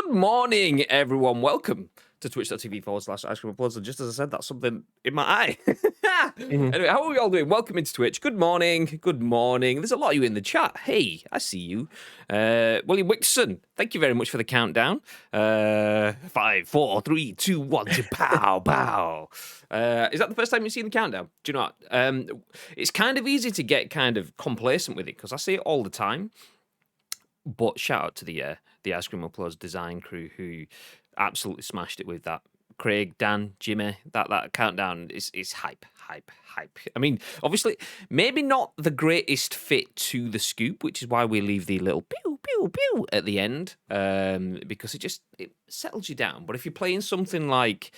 Good morning, everyone. Welcome to twitch.tv/Ice Cream Uploads. And just as I said, that's something in my eye. Anyway, how are we all doing? Welcome into Twitch. Good morning. Good morning. There's a lot of you in the chat. Hey, I see you. William Wixon, thank you very much for the countdown. 5, 4, 3, 2, 1, pow, pow. Is that the first time you've seen the countdown? Do you know what? It's kind of easy to get kind of complacent with it because I see it all the time. But shout out to the Ice Cream Uploads design crew who absolutely smashed it with that. Craig, Dan, Jimmy, that countdown is hype. I mean, obviously, maybe not the greatest fit to the scoop, which is why we leave the little pew, pew, pew at the end, because it settles you down. But if you're playing something like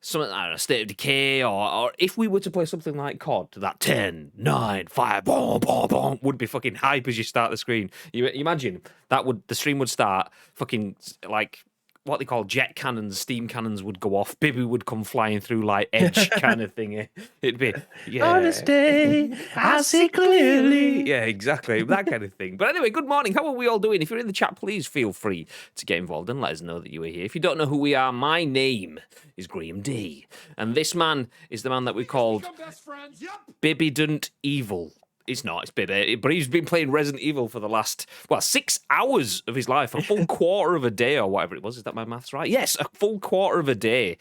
I don't know, State of Decay, or if we were to play something like COD, that 10, 9, 5, boom, boom, boom, would be fucking hype as you start the screen. You imagine the stream would start fucking like what they call jet cannons, steam cannons would go off, Bibby would come flying through like edge kind of thing. It'd be, yeah. On this day, I see clearly. Yeah, exactly, that kind of thing. But anyway, good morning. How are we all doing? If you're in the chat, please feel free to get involved and let us know that you are here. If you don't know who we are, my name is Graham D. And this man is the man that we called Bibby Dunt Evil. It's not, it's Bibby, but he's been playing Resident Evil for the last, 6 hours of his life, a full quarter of a day or whatever it was. Is that my maths right? Yes, a full quarter of a day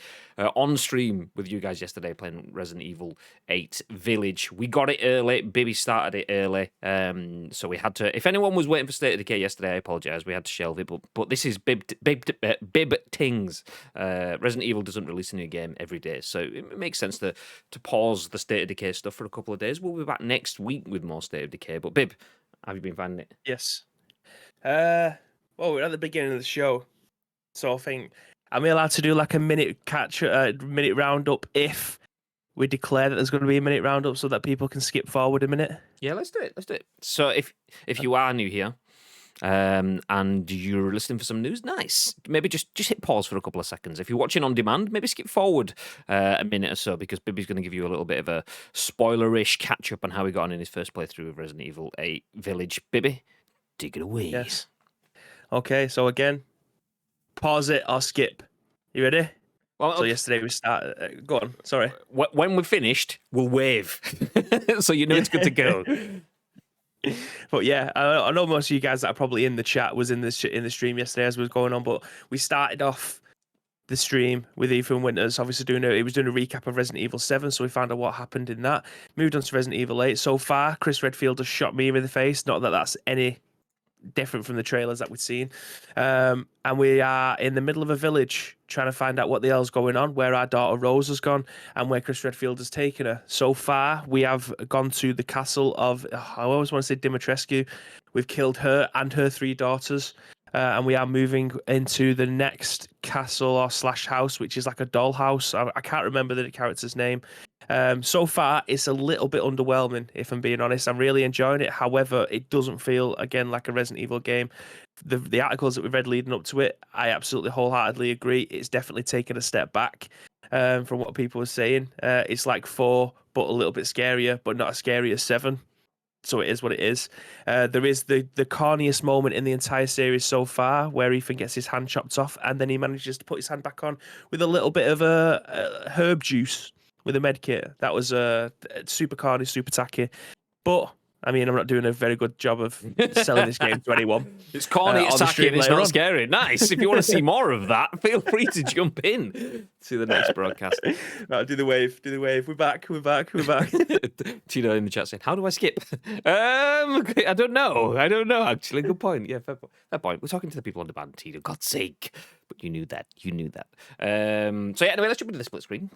on stream with you guys yesterday playing Resident Evil 8 Village. We got it early. Bibby started it early. So we had to, if anyone was waiting for State of Decay yesterday, I apologise. We had to shelve it. But this is Bib Tings. Resident Evil doesn't release a new game every day. So it makes sense to pause the State of Decay stuff for a couple of days. We'll be back next week with more State of Decay. But Bib, have you been finding it? Yes. Well, we're at the beginning of the show, so I think, am I allowed to do like a minute minute roundup if we declare that there's going to be a minute roundup so that people can skip forward a minute? Yeah, let's do it. So if you are new here, and you're listening for some news, nice. Maybe just hit pause for a couple of seconds. If you're watching on demand, maybe skip forward a minute or so because Bibby's going to give you a little bit of a spoilerish catch up on how he got on in his first playthrough of Resident Evil 8 Village. Bibby, take it away. Yes. Okay, so again, pause it or skip. You ready? Well, so yesterday we started. Go on. Sorry. When we're finished, we'll wave, so you know it's good to go. But yeah, I know most of you guys that are probably in the chat was in the stream yesterday as was going on. But we started off the stream with Ethan Winters, obviously he was doing a recap of Resident Evil 7, so we found out what happened in that. Moved on to Resident Evil 8. So far, Chris Redfield has shot me in the face. Not that that's any different from the trailers that we've seen. And we are in the middle of a village trying to find out what the hell's going on, where our daughter Rose has gone, and where Chris Redfield has taken her. So far, we have gone to the castle of, I always want to say Dimitrescu. We've killed her and her 3 daughters. And we are moving into the next castle or / house, which is like a dollhouse. I can't remember the character's name. So far, it's a little bit underwhelming, if I'm being honest. I'm really enjoying it. However, it doesn't feel, again, like a Resident Evil game. The articles that we've read leading up to it, I absolutely wholeheartedly agree. It's definitely taken a step back from what people were saying. It's like 4, but a little bit scarier, but not as scary as 7. So it is what it is. There is the corniest moment in the entire series so far where Ethan gets his hand chopped off and then he manages to put his hand back on with a little bit of a herb juice with a med kit. That was super corny, super tacky. But, I mean, I'm not doing a very good job of selling this game to anyone. It's corny, it's tacky, and it's not scary. Nice. If you want to see more of that, feel free to jump in to the next broadcast. Right, do the wave. We're back. Tino in the chat saying, how do I skip? I don't know, actually. Good point. Yeah, fair point. We're talking to the people on the band, Tino. God's sake. But you knew that. So yeah, anyway, let's jump into the split screen.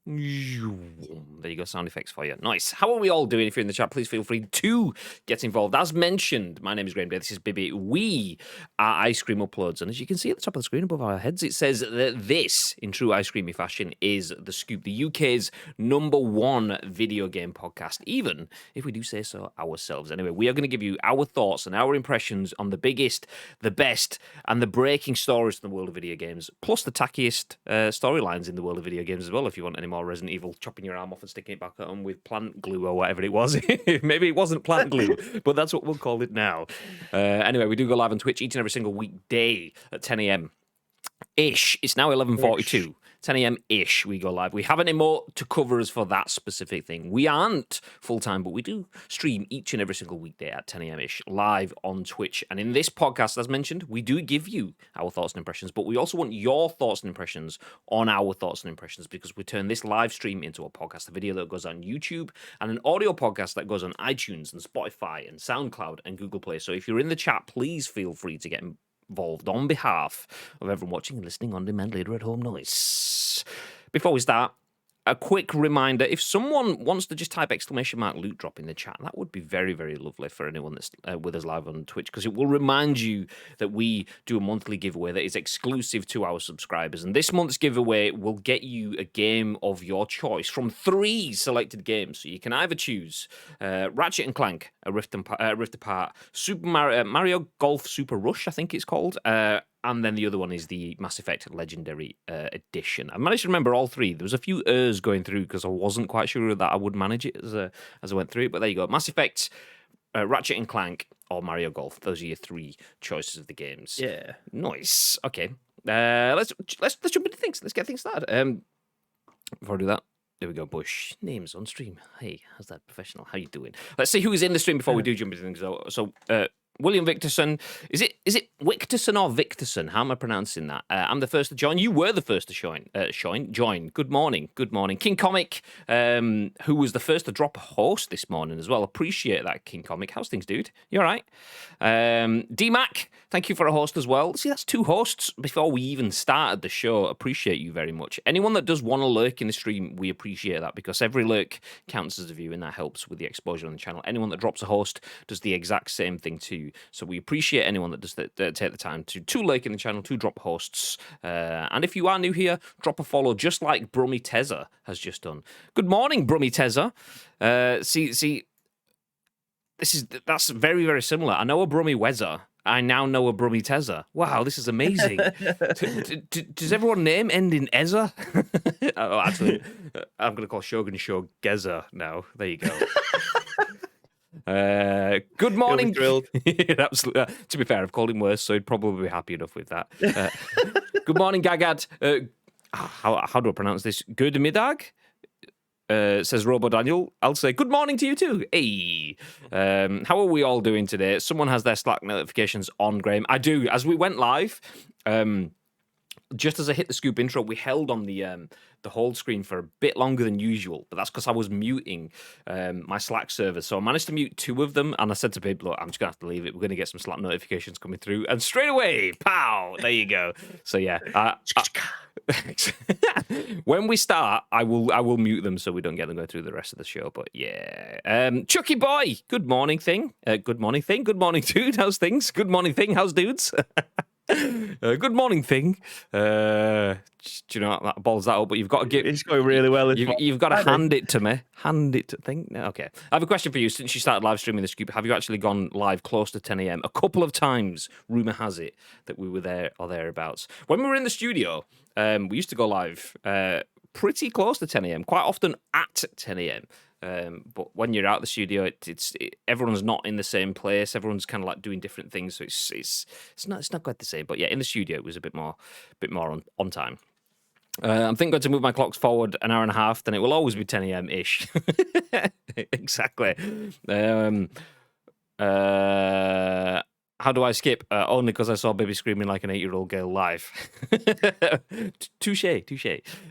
There you go, sound effects for you. Nice. How are we all doing? If you're in the chat, please feel free to get involved. As mentioned, my name is Graham Day. This is Bibby. We are Ice Cream Uploads. And as you can see at the top of the screen above our heads, it says that this, in true ice creamy fashion, is The Scoop, the UK's #1 video game podcast, even if we do say so ourselves. Anyway, we are going to give you our thoughts and our impressions on the biggest, the best, and the breaking stories from the world of video games, plus the tackiest storylines in the world of video games as well, if you want any more or Resident Evil, chopping your arm off and sticking it back on with plant glue or whatever it was. Maybe it wasn't plant glue, but that's what we'll call it now. Anyway, we do go live on Twitch each and every single weekday at 10 a.m. ish. It's now 11:42. 10 a.m. ish we go live. We have an emote to cover us for that specific thing. We aren't full time, but we do stream each and every single weekday at 10 a.m. ish live on Twitch. And in this podcast, as mentioned, we do give you our thoughts and impressions, but we also want your thoughts and impressions on our thoughts and impressions, because we turn this live stream into a podcast, a video that goes on YouTube, and an audio podcast that goes on iTunes and Spotify and SoundCloud and Google Play. So if you're in the chat, please feel free to get involved on behalf of everyone watching and listening on demand later at home. Nice. Before we start, a quick reminder, if someone wants to just type !loot drop in the chat, that would be very, very lovely for anyone that's with us live on Twitch, because it will remind you that we do a monthly giveaway that is exclusive to our subscribers. And this month's giveaway will get you a game of your choice from 3 selected games. So you can either choose Ratchet and Clank, a Rift Apart, Super Mario Golf Super Rush, I think it's called, and then the other one is the Mass Effect Legendary Edition. I managed to remember all 3. There was a few errors going through because I wasn't quite sure that I would manage it as I went through it. But there you go. Mass Effect, Ratchet and Clank, or Mario Golf. Those are your 3 choices of the games. Yeah. Nice. Okay. Let's jump into things. Let's get things started. Before I do that, there we go. Bush names on stream. Hey, how's that professional? How you doing? Let's see who is in the stream before we do jump into things. So William Victorson. Is it Wictorson or Victorson? How am I pronouncing that? I'm the first to join. You were the first to join. Good morning. Good morning. King Comic, who was the first to drop a host this morning as well. Appreciate that, King Comic. How's things, dude? You all right? D-Mac, thank you for a host as well. See, that's 2 hosts before we even started the show. Appreciate you very much. Anyone that does want to lurk in the stream, we appreciate that, because every lurk counts as a view, and that helps with the exposure on the channel. Anyone that drops a host does the exact same thing too. So we appreciate anyone that does take the time to like in the channel, to drop hosts. And if you are new here, drop a follow, just like Brummy Tezza has just done. Good morning, Brummy Tezza. See, that's very, very similar. I know a Brummy Wezza. I now know a Brummy Tezza. Wow, this is amazing. Does everyone name end in Ezza? Oh, actually, I'm going to call Shogun Shogeza now. There you go. Good morning. Absolutely. To be fair, I've called him worse, so he'd probably be happy enough with that. Good morning, Gagad. How do I pronounce this? Good middag? Says Robo Daniel. I'll say good morning to you too. Hey. How are we all doing today? Someone has their Slack notifications on, Graham. I do. As we went live, just as I hit the scoop intro, we held on the hold screen for a bit longer than usual, but that's because I was muting my Slack server. So I managed to mute 2 of them, and I said to people, look, I'm just going to have to leave it. We're going to get some Slack notifications coming through, and straight away, pow, there you go. So yeah, when we start, I will mute them so we don't get them go through the rest of the show. But yeah, Chucky Boy, good morning thing. Good morning thing. Good morning dude. How's things? Good morning thing. How's dudes? Good morning thing. Do you know that balls that up? But you've got to give. It's going really well. You've got to hand it to me. Hand it to think. No, okay. I have a question for you. Since you started live streaming the scoop, have you actually gone live close to 10 a.m? A couple of times. Rumor has it that we were there or thereabouts. When we were in the studio, we used to go live pretty close to 10 a.m. Quite often at 10 a.m. But when you're out of the studio, everyone's not in the same place. Everyone's kind of like doing different things, so it's not quite the same. But yeah, in the studio, it was a bit more on time. I'm going to move my clocks forward an hour and a half, then it will always be 10 a.m. ish. Exactly. How do I skip? Only because I saw Baby screaming like an 8-year-old girl live. Touche.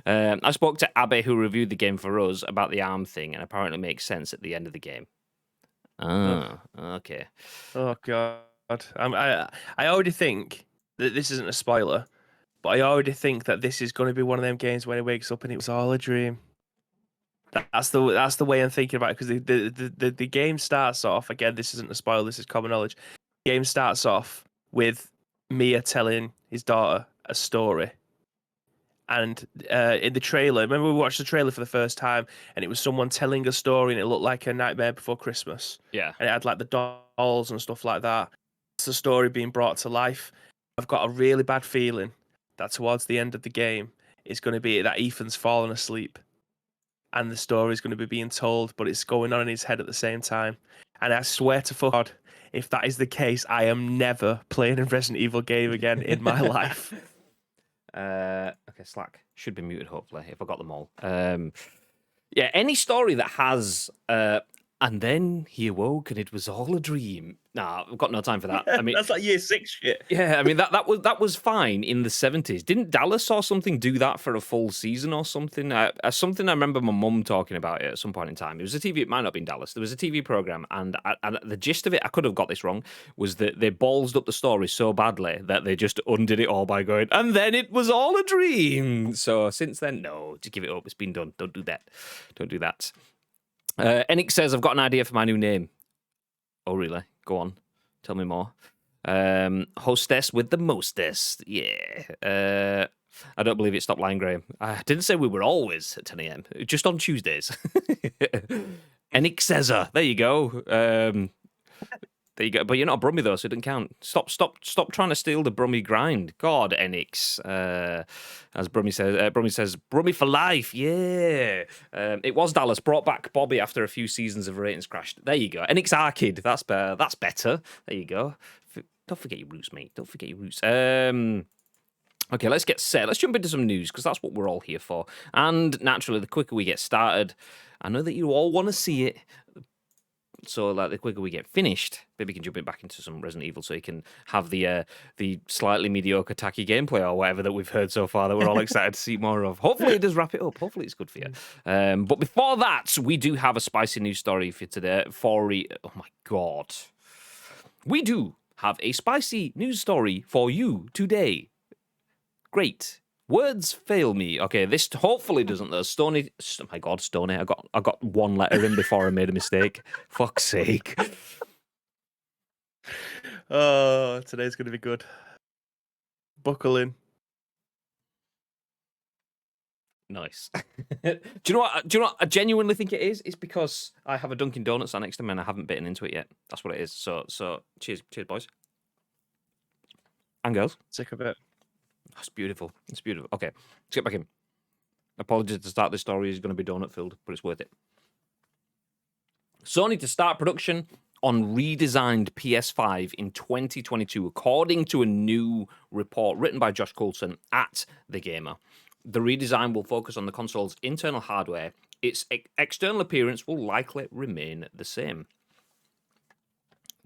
I spoke to Abe, who reviewed the game for us, about the arm thing, and apparently makes sense at the end of the game. Ah, okay. Oh, God. I already think that this isn't a spoiler, but I already think that this is going to be one of them games when he wakes up and it was all a dream. That's the way I'm thinking about it, because the game starts off, again, this isn't a spoiler, this is common knowledge. The game starts off with Mia telling his daughter a story. And in the trailer, remember we watched the trailer for the first time, and it was someone telling a story, and it looked like A Nightmare Before Christmas. Yeah. And it had like the dolls and stuff like that. It's the story being brought to life. I've got a really bad feeling that towards the end of the game, it's going to be that Ethan's fallen asleep. and the story's going to be being told, but it's going on in his head at the same time. And I swear to God, if that is the case, I am never playing a Resident Evil game again in my life. Okay, Slack should be muted, hopefully, if I got them all. Yeah, any story that has and then he awoke and it was all a dream. Nah, I've got no time for that. I mean, that's like year 6 shit. Yeah, I mean that was fine in the 70s. Didn't Dallas or something do that for a full season or something? Something I remember my mum talking about it at some point in time. It was a TV. It might not have been Dallas. There was a TV program, and the gist of it, I could have got this wrong, was that they ballsed up the story so badly that they just undid it all by going, and then it was all a dream. So since then, no, just give it up. It's been done. Don't do that. Don't do that. Enix says, I've got an idea for my new name. Oh, really? Go on. Tell me more. Hostess with the mostest. Yeah. I don't believe it. Stop lying, Graham. I didn't say we were always at 10 a.m. Just on Tuesdays. Enix says, there you go. There you go. But you're not a Brummie, though, so it doesn't count. Stop trying to steal the Brummie grind. God, Enix. As Brummie says, Brummie for life. Yeah. It was Dallas. Brought back Bobby after a few seasons of ratings crashed. There you go. Enix Arcade. That's better. There you go. Don't forget your roots, mate. Don't forget your roots. Okay, let's get set. Let's jump into some news, because that's what we're all here for. And naturally, the quicker we get started, I know that you all want to see it. So, like, the quicker we get finished, maybe we can jump it back into some Resident Evil so you can have the slightly mediocre, tacky gameplay or whatever that we've heard so far that we're all excited to see more of. Hopefully it does wrap it up. Hopefully it's good for you. But before that, we do have a spicy news story for today. Oh, my God. We do have a spicy news story for you today. Great. Words fail me. Okay, this hopefully doesn't though. Stoney. Oh my God, Stoney. I got one letter in before I made a mistake. Fuck's sake. Oh, today's gonna be good. Buckle in. Nice. Do you know what I genuinely think it is? It's because I have a Dunkin' Donuts sat next to me and I haven't bitten into it yet. That's what it is. So cheers, boys and girls. Sick of it. It's beautiful. It's beautiful. Okay, let's get back in. Apologies to start this story is going to be donut filled, but it's worth it. Sony to start production on redesigned PS5 in 2022, according to a new report written by Josh Coulson at The Gamer. The redesign will focus on the console's internal hardware. Its external appearance will likely remain the same.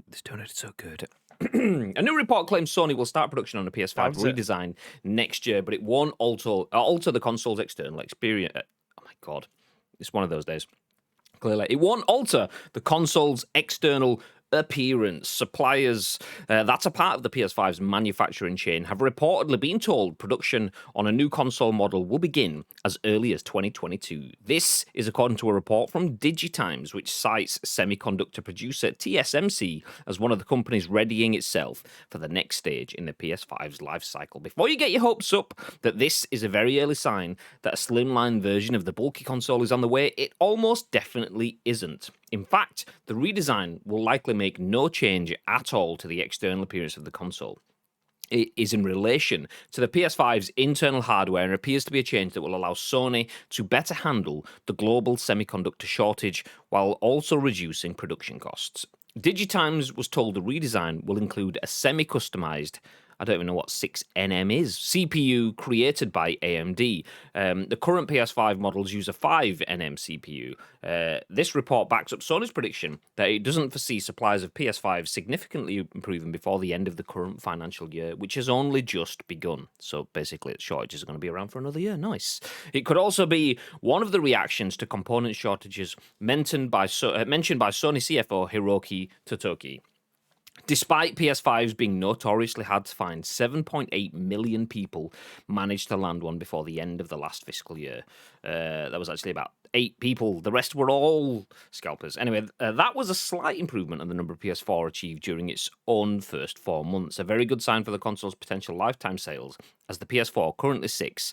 This donut is so good. A new report claims Sony will start production on a PS5 redesign next year, but it won't alter the console's external experience. Oh my God, it's one of those days. Clearly, it won't alter the console's external appearance. Suppliers, that's a part of the PS5's manufacturing chain, have reportedly been told production on a new console model will begin as early as 2022. This is according to a report from DigiTimes, which cites semiconductor producer TSMC as one of the companies readying itself for the next stage in the PS5's life cycle. Before you get your hopes up that this is a very early sign that a slimline version of the bulky console is on the way, it almost definitely isn't. In fact, the redesign will likely make no change at all to the external appearance of the console. It is in relation to the PS5's internal hardware and appears to be a change that will allow Sony to better handle the global semiconductor shortage while also reducing production costs. DigiTimes was told the redesign will include a semi-customized, I don't even know what 6nm is, CPU created by AMD. The current PS5 models use a 5nm CPU. This report backs up Sony's prediction that it doesn't foresee supplies of PS5 significantly improving before the end of the current financial year, which has only just begun. So basically, shortages are going to be around for another year. Nice. It could also be one of the reactions to component shortages mentioned by Sony CFO Hiroki Totoki. Despite PS5s being notoriously hard to find, 7.8 million people managed to land one before the end of the last fiscal year. That was actually about 8 people. The rest were all scalpers. Anyway, that was a slight improvement on the number of PS4 achieved during its own first 4 months. A very good sign for the console's potential lifetime sales, as the PS4 currently sits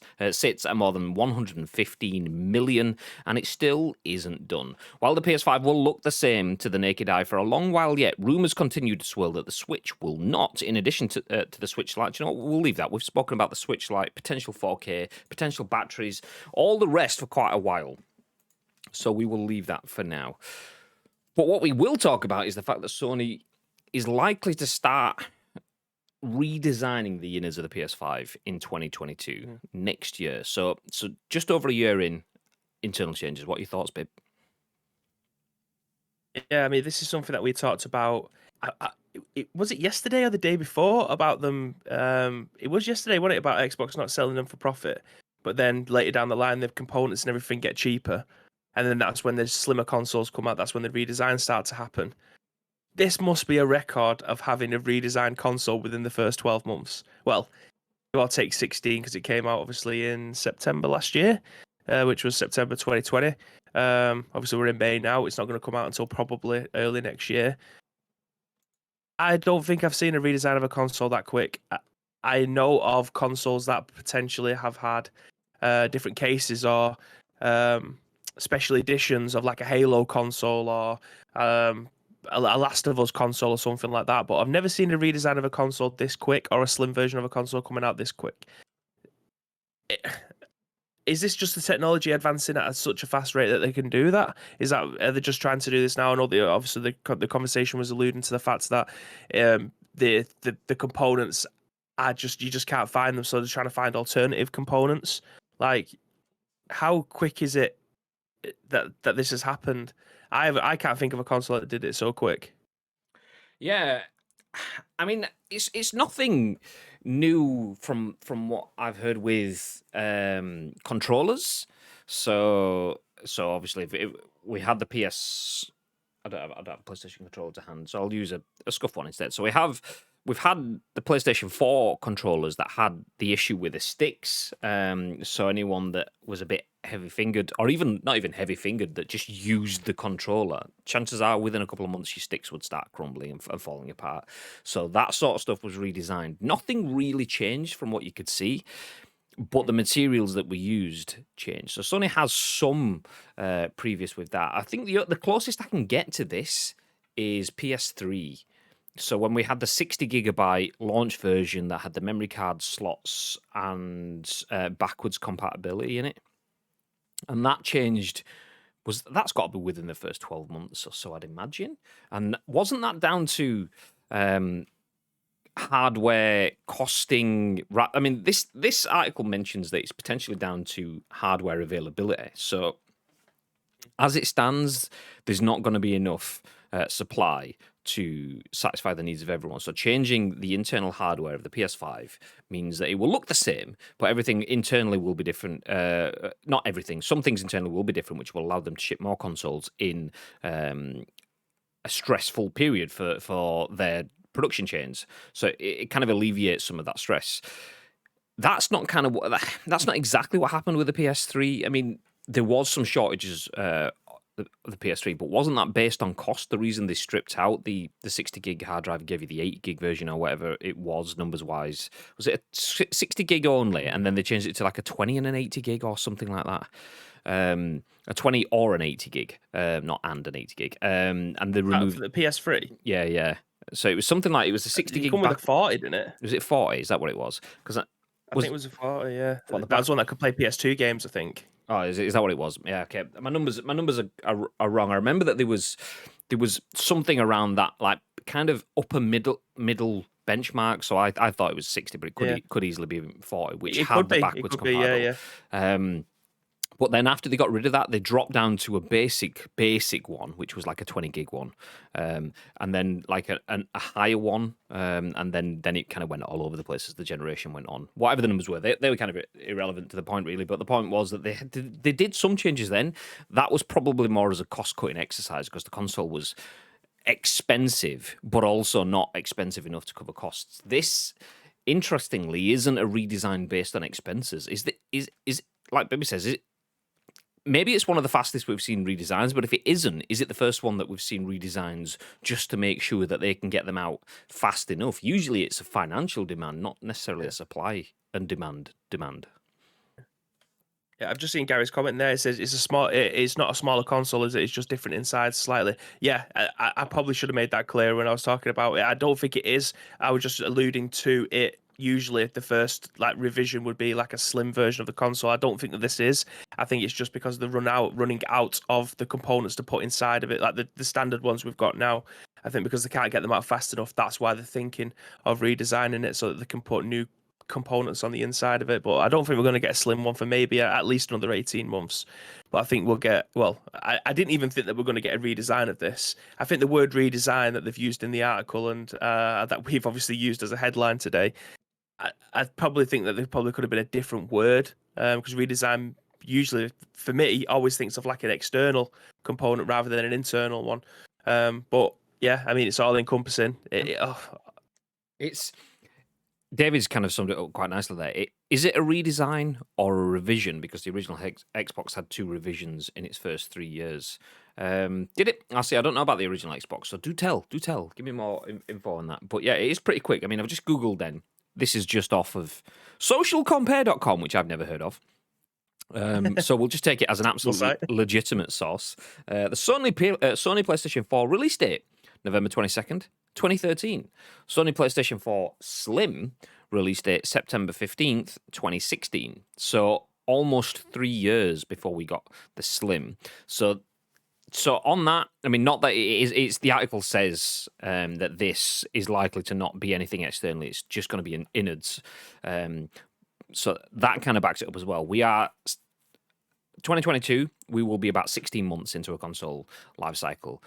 at more than 115 million, and it still isn't done. While the PS5 will look the same to the naked eye for a long while yet, rumours continue to swirl that the Switch will not. In addition to the Switch Lite, you know what, we'll leave that. We've spoken about the Switch Lite, potential 4K, potential batteries, all the rest for quite a while. So we will leave that for now. But what we will talk about is the fact that Sony is likely to start redesigning the innards of the PS5 in 2022 next year. So just over a year in internal changes. What are your thoughts, babe? Yeah, I mean, this is something that we talked about. Was it yesterday or the day before about them? It was yesterday, wasn't it, about Xbox not selling them for profit? But then later down the line, the components and everything get cheaper, and then that's when the slimmer consoles come out. That's when the redesigns start to happen. This must be a record of having a redesigned console within the first 12 months. Well, I'll take 16 because it came out obviously in September last year, which was September 2020. Obviously, we're in May now. It's not going to come out until probably early next year. I don't think I've seen a redesign of a console that quick. I know of consoles that potentially have had different cases or special editions of like a Halo console or a Last of Us console or something like that. But I've never seen a redesign of a console this quick or a slim version of a console coming out this quick. Is this just the technology advancing at such a fast rate that they can do that? Are they just trying to do this now? And obviously the conversation was alluding to the fact that the components are you just can't find them, so they're trying to find alternative components. Like, how quick is it that this has happened? I can't think of a console that did it so quick. Yeah, I mean, it's nothing new from what I've heard with controllers. So obviously, we had the PS. I don't have a PlayStation controller to hand, so I'll use a scuff one instead. So we've had the PlayStation 4 controllers that had the issue with the sticks. So anyone that was a bit heavy-fingered, or even not even heavy-fingered, that just used the controller, chances are within a couple of months your sticks would start crumbling and falling apart. So that sort of stuff was redesigned. Nothing really changed from what you could see, but the materials that we used changed. So Sony has some previous with that. I think the closest I can get to this is PS3. So when we had the 60 gigabyte launch version that had the memory card slots and backwards compatibility in it, and that changed, that's got to be within the first 12 months or so, I'd imagine. And wasn't that down to hardware costing? I mean, this article mentions that it's potentially down to hardware availability. So as it stands, there's not going to be enough supply to satisfy the needs of everyone. So changing the internal hardware of the PS5 means that it will look the same, but everything internally will be different. Not everything. Some things internally will be different, which will allow them to ship more consoles in a stressful period for their production chains. So it kind of alleviates some of that stress. That's not exactly what happened with the PS3. I mean, there was some shortages the PS3, but wasn't that based on cost? The reason they stripped out the 60 gig hard drive and gave you the 8 gig version or whatever it was numbers wise, was it a 60 gig only, and then they changed it to like a 20 and an 80 gig or something like that? A 20 or an 80 gig, not and an 80 gig. And they removed for the PS3. Yeah. So it was something like, it was a 60 gig. Come with a 40, didn't it? Was it 40? Is that what it was? Because I think it was a 40. Yeah, What, that was one that could play PS2 games, I think. Oh, is that what it was? Yeah, okay. My numbers are wrong. I remember that there was something around that, like kind of upper middle benchmark. So I thought it was 60, but it could easily be 40, which had the backwards compatible. Yeah. But then after they got rid of that, they dropped down to a basic one, which was like a 20 gig one, and then like a higher one, and then it kind of went all over the place as the generation went on. Whatever the numbers were, they were kind of irrelevant to the point really. But the point was that they did some changes then. That was probably more as a cost cutting exercise because the console was expensive, but also not expensive enough to cover costs. This, interestingly, isn't a redesign based on expenses. Is like Baby says, maybe it's one of the fastest we've seen redesigns, but if it isn't, is it the first one that we've seen redesigns just to make sure that they can get them out fast enough? Usually it's a financial demand, not necessarily a supply and demand. Yeah, I've just seen Gary's comment there. It says it's not a smaller console, is it? It's just different inside slightly. Yeah, I probably should have made that clear when I was talking about it. I don't think it is. I was just alluding to it usually the first like revision would be like a slim version of the console. I don't think that this is. I think it's just because they're running out of the components to put inside of it, like the standard ones we've got now. I think because they can't get them out fast enough, that's why they're thinking of redesigning it so that they can put new components on the inside of it. But I don't think we're going to get a slim one for maybe at least another 18 months. But I think we'll get, well, I didn't even think that we're going to get a redesign of this. I think the word redesign that they've used in the article and that we've obviously used as a headline today, I probably think that there probably could have been a different word, because redesign usually, for me, always thinks of like an external component rather than an internal one. But yeah, I mean, it's all encompassing. It's David's kind of summed it up quite nicely there. Is it a redesign or a revision? Because the original Xbox had 2 revisions in its first 3 years. Did it? I see. I don't know about the original Xbox, so do tell. Give me more info on that. But yeah, it is pretty quick. I mean, I've just Googled then. This is just off of socialcompare.com, which I've never heard of. So we'll just take it as an absolutely legitimate source. The Sony PlayStation 4 release date, November 22nd, 2013. Sony PlayStation 4 Slim release date, September 15th, 2016. So almost 3 years before we got the Slim. So on that, I mean, not that it's the article says that this is likely to not be anything externally. It's just going to be an innards. So that kind of backs it up as well. We are 2022. We will be about 16 months into a console life cycle.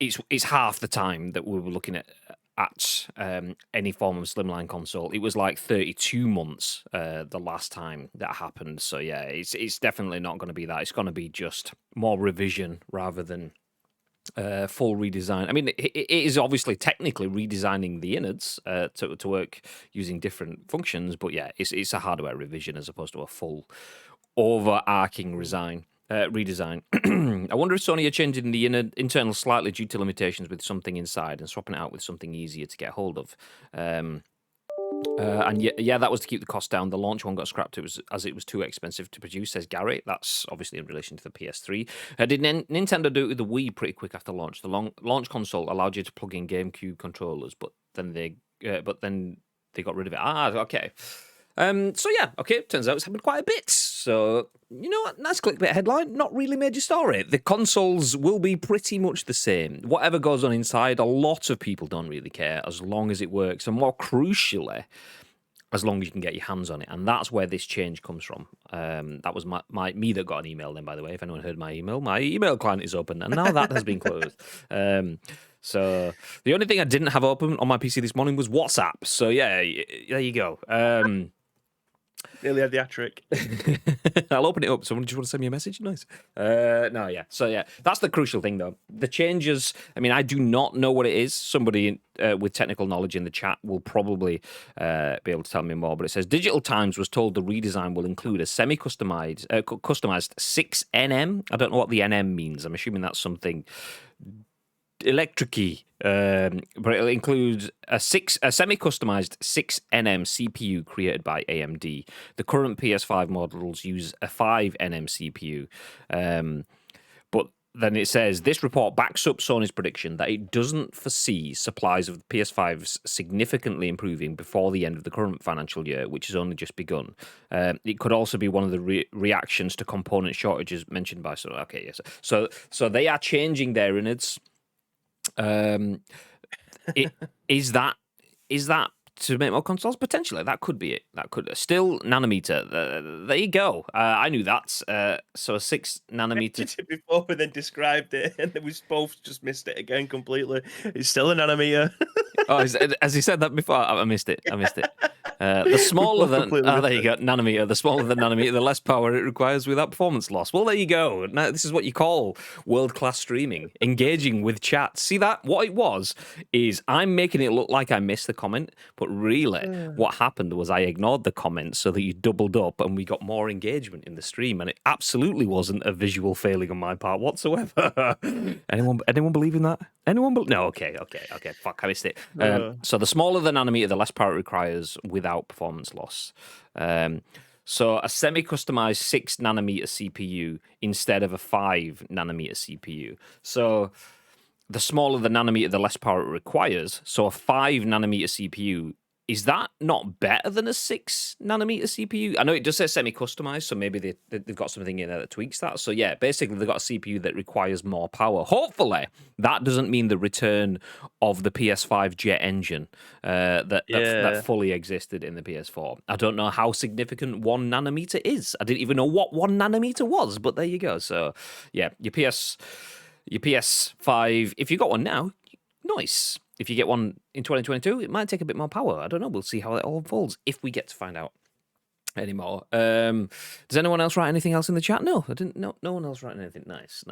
It's half the time that we were looking at any form of slimline console. It was like 32 months the last time that happened. So yeah, it's definitely not going to be that. It's going to be just more revision rather than full redesign. I mean, it is obviously technically redesigning the innards to work using different functions, but yeah, it's a hardware revision as opposed to a full overarching redesign. I wonder if Sony are changing the internal slightly due to limitations with something inside and swapping it out with something easier to get hold of. And yeah, that was to keep the cost down. The launch one got scrapped. As it was too expensive to produce, says Gary. That's obviously in relation to the PS3. Did Nintendo do it with the Wii pretty quick after launch? The launch console allowed you to plug in GameCube controllers, but then they got rid of it. Okay. So yeah, okay, turns out it's happened quite a bit. So, you know what, nice clickbait headline, not really major story. The consoles will be pretty much the same. Whatever goes on inside, a lot of people don't really care as long as it works, and more crucially, as long as you can get your hands on it. And that's where this change comes from. That was me that got an email then, by the way, if anyone heard my email client is open, and now that has been closed. So the only thing I didn't have open on my PC this morning was WhatsApp. So yeah, there you go. Nearly had the hat trick. I'll open it up. Someone just want to send me a message? Nice. No, yeah. So yeah, that's the crucial thing, though. The changes. I mean, I do not know what it is. Somebody with technical knowledge in the chat will probably be able to tell me more. But it says Digital Times was told the redesign will include a customized 6nm. I don't know what the NM means. I'm assuming that's something electric-y, but it'll include a semi-customized 6nm CPU created by AMD. The current PS5 models use a 5nm CPU, but then it says this report backs up Sony's prediction that it doesn't foresee supplies of the PS5s significantly improving before the end of the current financial year, which has only just begun. It could also be one of the reactions to component shortages mentioned by Sony. Okay, yes. So they are changing their innards. Is that to make more consoles? Potentially, that could be it. That could still nanometer. There you go. I knew that. So a 6nm. Did it before and then described it, and then we both just missed it again completely. It's still a nanometer. Has he said that before? I missed it. The smaller the there you go, nanometer. The smaller the nanometer, the less power it requires without performance loss. Well, there you go. Now, this is what you call world-class streaming, engaging with chat. See that? What it was is I'm making it look like I missed the comment, but really, what happened was I ignored the comment so that you doubled up and we got more engagement in the stream. And it absolutely wasn't a visual failing on my part whatsoever. Anyone believe in that? No. Okay. Fuck, I missed it. So the smaller the nanometer, the less power it requires without performance loss. So a semi-customized 6nm CPU instead of a 5nm CPU. So the smaller the nanometer, the less power it requires. So a 5nm CPU Is that not better than a 6 nanometer CPU? I know it does say semi-customized, so maybe they've got something in there that tweaks that. So yeah, basically they've got a CPU that requires more power. Hopefully, that doesn't mean the return of the PS5 jet engine that fully existed in the PS4. I don't know how significant 1 nanometer is. I didn't even know what 1 nanometer was, but there you go. So yeah, your PS5, if you got one now, nice. If you get one in 2022, it might take a bit more power. I don't know. We'll see how it all unfolds if we get to find out anymore. Does anyone else write anything else in the chat? No, I didn't. No one else writing anything. Nice.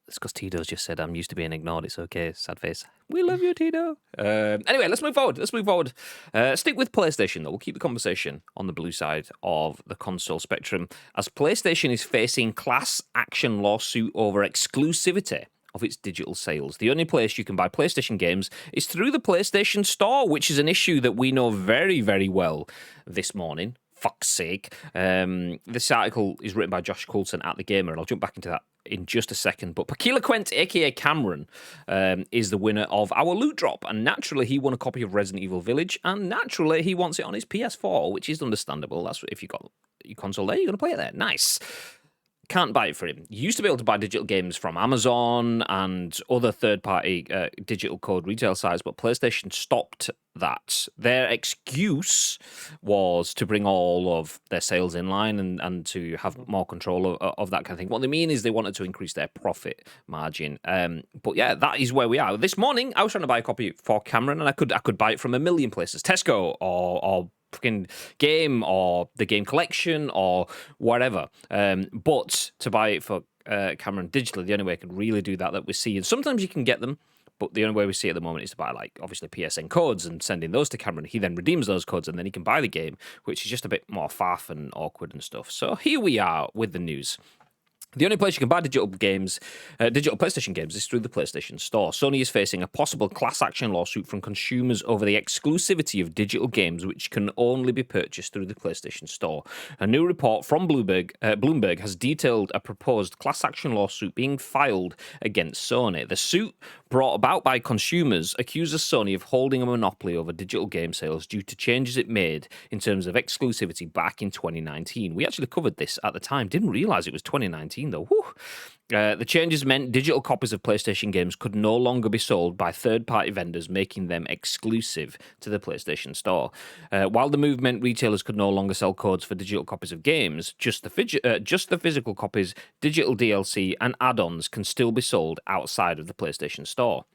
It's because Tito's just said I'm used to being ignored. It's okay. Sad face. We love you, Tito. Anyway, let's move forward. Stick with PlayStation though. We'll keep the conversation on the blue side of the console spectrum as PlayStation is facing class action lawsuit over exclusivity of its digital sales. The only place you can buy PlayStation games is through the PlayStation Store, which is an issue that we know very, very well this morning. Fuck's sake. This article is written by Josh Coulson at The Gamer, and I'll jump back into that in just a second. But Pakila Quent, aka Cameron, is the winner of our loot drop, and naturally he won a copy of Resident Evil Village, and naturally he wants it on his PS4, which is understandable. That's if you've got your console there, you're going to play it there. Nice. Can't buy it for him. You used to be able to buy digital games from Amazon and other third-party digital code retail sites, but PlayStation stopped that. Their excuse was to bring all of their sales in line and to have more control of that kind of thing. What they mean is they wanted to increase their profit margin. But yeah, that is where we are. This morning, I was trying to buy a copy for Cameron, and I could buy it from a million places. Tesco or fucking Game or the Game Collection or whatever. But to buy it for Cameron digitally, the only way I can really do that we're seeing. Sometimes you can get them, but the only way we see at the moment is to buy, like, obviously PSN codes and sending those to Cameron. He then redeems those codes and then he can buy the game, which is just a bit more faff and awkward and stuff. So here we are with the news. The only place you can buy digital PlayStation games is through the PlayStation Store. Sony is facing a possible class action lawsuit from consumers over the exclusivity of digital games, which can only be purchased through the PlayStation Store. A new report from Bloomberg has detailed a proposed class action lawsuit being filed against Sony. The suit, brought about by consumers, accuses Sony of holding a monopoly over digital game sales due to changes it made in terms of exclusivity back in 2019. We actually covered this at the time. Didn't realize it was 2019 though. The changes meant digital copies of PlayStation games could no longer be sold by third-party vendors, making them exclusive to the PlayStation Store. While the move meant retailers could no longer sell codes for digital copies of games, just the physical copies, digital DLC, and add-ons can still be sold outside of the PlayStation Store.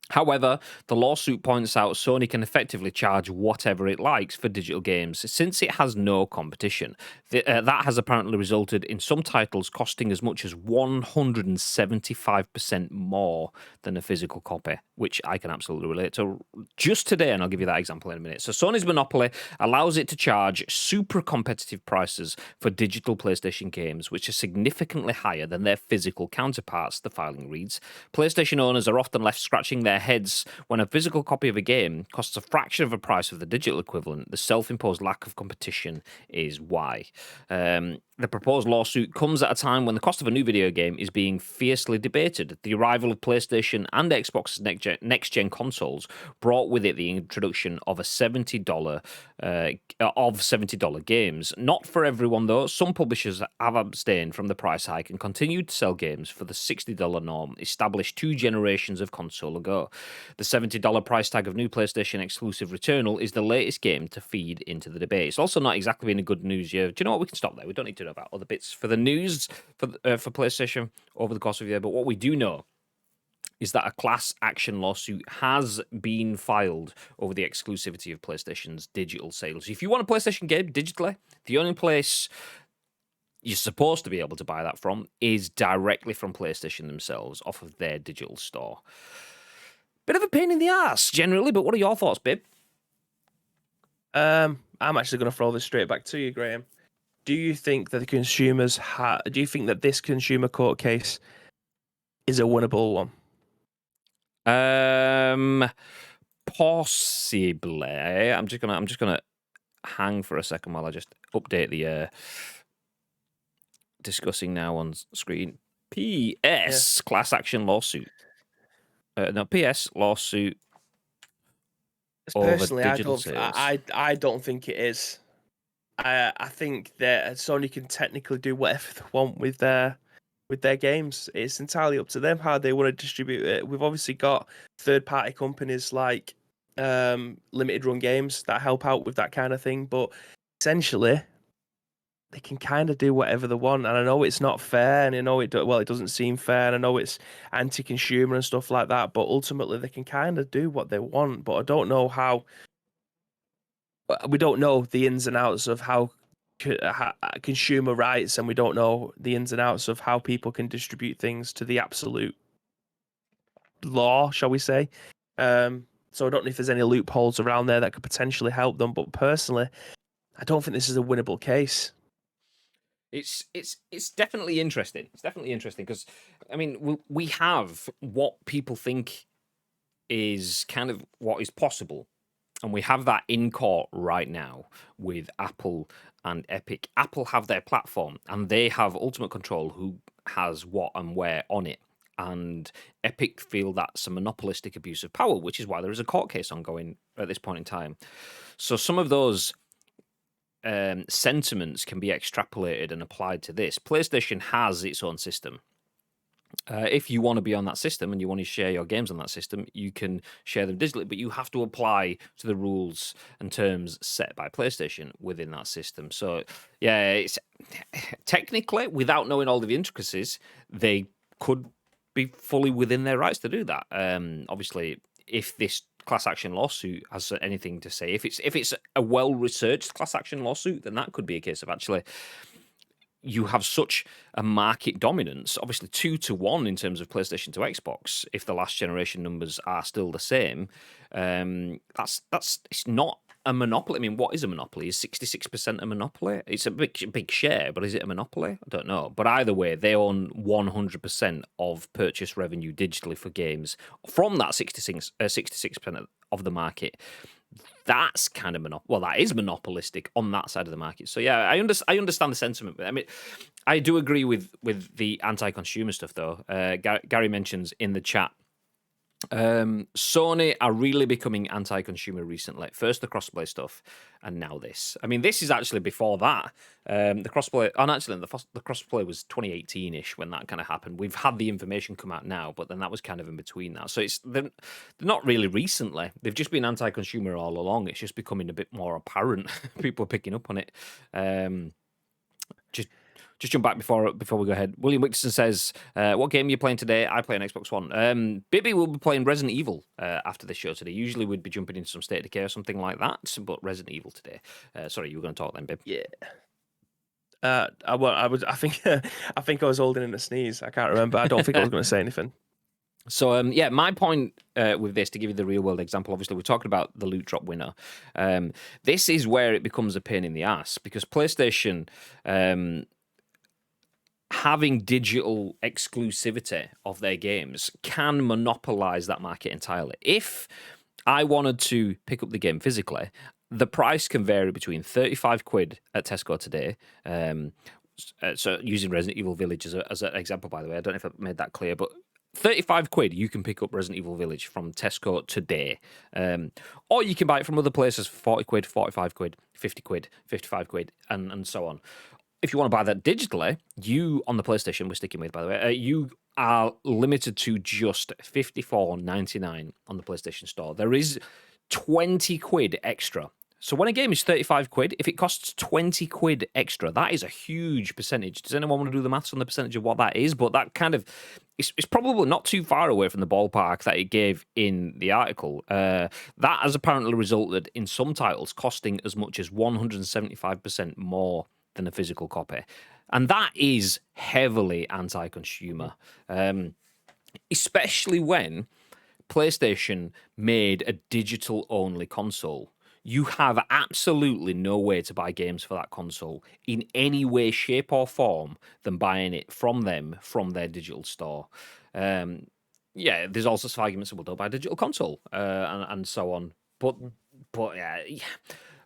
However, the lawsuit points out Sony can effectively charge whatever it likes for digital games since it has no competition. That has apparently resulted in some titles costing as much as 175% more than a physical copy, which I can absolutely relate to. Just today, and I'll give you that example in a minute. So Sony's monopoly allows it to charge super competitive prices for digital PlayStation games, which are significantly higher than their physical counterparts, the filing reads. PlayStation owners are often left scratching their heads when a physical copy of a game costs a fraction of the price of the digital equivalent. The self-imposed lack of competition is why. The proposed lawsuit comes at a time when the cost of a new video game is being fiercely debated. The arrival of PlayStation and Xbox's next-gen consoles brought with it the introduction of $70 games. Not for everyone, though. Some publishers have abstained from the price hike and continued to sell games for the $60 norm, established 2 generations of console ago. The $70 price tag of new PlayStation exclusive Returnal is the latest game to feed into the debate. It's also not exactly been a good news year. Do you know what? We can stop there. We don't need to know about other bits for the news for PlayStation over the course of the year. But what we do know is that a class action lawsuit has been filed over the exclusivity of PlayStation's digital sales. If you want a PlayStation game digitally, the only place you're supposed to be able to buy that from is directly from PlayStation themselves, off of their digital store. Bit of a pain in the ass, generally, but what are your thoughts, babe? I'm actually going to throw this straight back to you, Graham. Do you think that the consumers do you think that this consumer court case is a winnable one? Possibly. I'm just gonna hang for a second while I just update the discussing now on screen. PS, class action lawsuit. No, PS lawsuit over Personally, digital sales. I don't think it is. I think that Sony can technically do whatever they want with their games. It's entirely up to them how they want to distribute it. We've obviously got third-party companies like Limited Run Games that help out with that kind of thing, but essentially they can kind of do whatever they want. And I know it's not fair, and I know it doesn't seem fair, and I know it's anti-consumer and stuff like that, but ultimately they can kind of do what they want. But I don't know how. We don't know the ins and outs of how consumer rights, and we don't know the ins and outs of how people can distribute things to the absolute law, shall we say. So I don't know if there's any loopholes around there that could potentially help them, but personally, I don't think this is a winnable case. It's definitely interesting. It's definitely interesting because, I mean, we have what people think is kind of what is possible. And we have that in court right now with Apple and Epic. Apple have their platform and they have ultimate control who has what and where on it. And Epic feel that's a monopolistic abuse of power, which is why there is a court case ongoing at this point in time. So some of those sentiments can be extrapolated and applied to this. PlayStation has its own system. If you want to be on that system and you want to share your games on that system, you can share them digitally, but you have to apply to the rules and terms set by PlayStation within that system. So, yeah, it's technically, without knowing all of the intricacies, they could be fully within their rights to do that. Obviously, if this class action lawsuit has anything to say, if it's a well-researched class action lawsuit, then that could be a case of actually you have such a market dominance, obviously 2-1 in terms of PlayStation to Xbox. If the last generation numbers are still the same, that's it's not a monopoly. I mean, what is a monopoly? Is 66% a monopoly? It's a big share, but is it a monopoly? I don't know. But either way, they own 100% of purchase revenue digitally for games from that 66% of the market. That's kind of that is monopolistic on that side of the market. So yeah, I understand the sentiment. I mean, I do agree with the anti-consumer stuff though. Gary mentions in the chat, Sony are really becoming anti-consumer recently. First the crossplay stuff, and now this. I mean, this is actually before that. The crossplay, and actually the crossplay was 2018-ish when that kind of happened. We've had the information come out now, but then that was kind of in between that. So they're not really recently. They've just been anti-consumer all along. It's just becoming a bit more apparent. People are picking up on it. Just jump back before we go ahead. William Wixon says, what game are you playing today? I play on Xbox One. Bibby will be playing Resident Evil after this show today. Usually we'd be jumping into some State of Decay or something like that, but Resident Evil today. Sorry, you were going to talk then, Bib. Yeah. I think I was holding in a sneeze. I can't remember. I don't think I was going to say anything. So, yeah, my point with this, to give you the real world example, obviously we're talking about the loot drop winner. This is where it becomes a pain in the ass because PlayStation, having digital exclusivity of their games can monopolize that market entirely. If I wanted to pick up the game physically, the price can vary between 35 quid at Tesco today. So using Resident Evil Village as an example, by the way, I don't know if I made that clear, but 35 quid, you can pick up Resident Evil Village from Tesco today. Or you can buy it from other places for 40 quid, 45 quid, 50 quid, 55 quid, and so on. If you want to buy that digitally, you, on the PlayStation we're sticking with, by the way, you are limited to just $54.99 on the PlayStation Store. There is 20 quid extra. So when a game is 35 quid, if it costs 20 quid extra, that is a huge percentage. Does anyone want to do the maths on the percentage of what that is? But that kind of, it's probably not too far away from the ballpark that it gave in the article. That has apparently resulted in some titles costing as much as 175% more than a physical copy. And that is heavily anti-consumer, especially when PlayStation made a digital-only console. You have absolutely no way to buy games for that console in any way, shape, or form than buying it from them, from their digital store. Yeah, there's also some arguments that, well, don't buy a digital console, and so on. But yeah,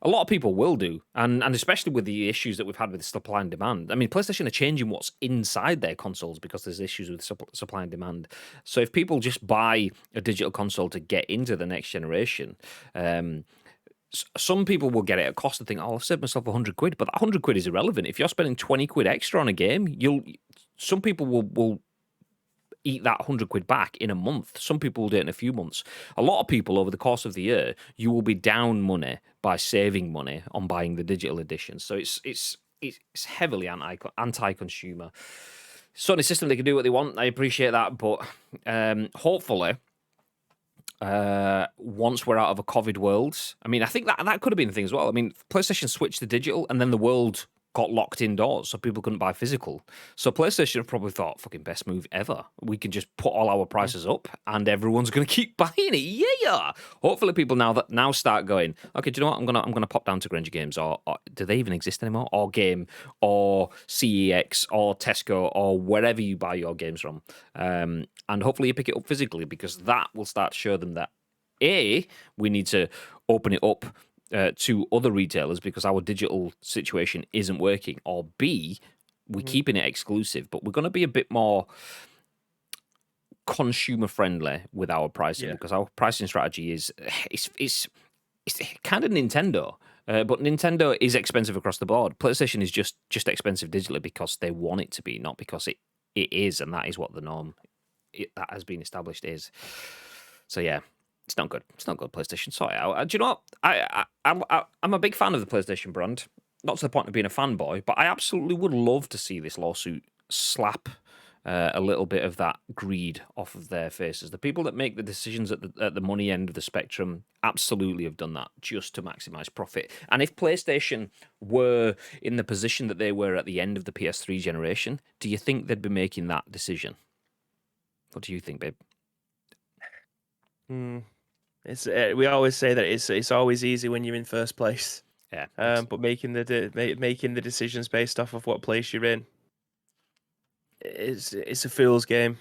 A lot of people will do, and especially with the issues that we've had with supply and demand. I mean, PlayStation are changing what's inside their consoles because there's issues with supply and demand. So if people just buy a digital console to get into the next generation, some people will get it at cost and think, "Oh, I've saved myself £100," but that £100 is irrelevant. If you're spending £20 extra on a game, some people will eat that £100 back in a month. Some people will do it in a few months. A lot of people over the course of the year, you will be down money by saving money on buying the digital edition. So it's heavily anti-consumer. Sony system, they can do what they want. I appreciate that, but hopefully, once we're out of a COVID world, I mean, I think that could have been the thing as well. I mean, PlayStation switched to digital, and then the world got locked indoors, so people couldn't buy physical. So PlayStation have probably thought, fucking best move ever. We can just put all our prices up, and everyone's going to keep buying it. Yeah. Hopefully, people now start going, okay, do you know what? I'm gonna pop down to Granger Games, or do they even exist anymore? Or Game, or CEX, or Tesco, or wherever you buy your games from. And hopefully you pick it up physically, because that will start to show them that A, we need to open it up to other retailers because our digital situation isn't working, or B, we're keeping it exclusive, but we're going to be a bit more consumer friendly with our pricing, because our pricing strategy is it's kind of Nintendo. But Nintendo is expensive across the board. PlayStation is just expensive digitally because they want it to be, not because it is, and that is what the norm that has been established is. So yeah, it's not good. It's not good, PlayStation. Sorry. Do you know what? I'm a big fan of the PlayStation brand. Not to the point of being a fanboy, but I absolutely would love to see this lawsuit slap a little bit of that greed off of their faces. The people that make the decisions at the money end of the spectrum absolutely have done that just to maximize profit. And if PlayStation were in the position that they were at the end of the PS3 generation, do you think they'd be making that decision? What do you think, babe? It's we always say that it's always easy when you're in first place. Yeah. But making the decisions based off of what place you're in, it's a fool's game.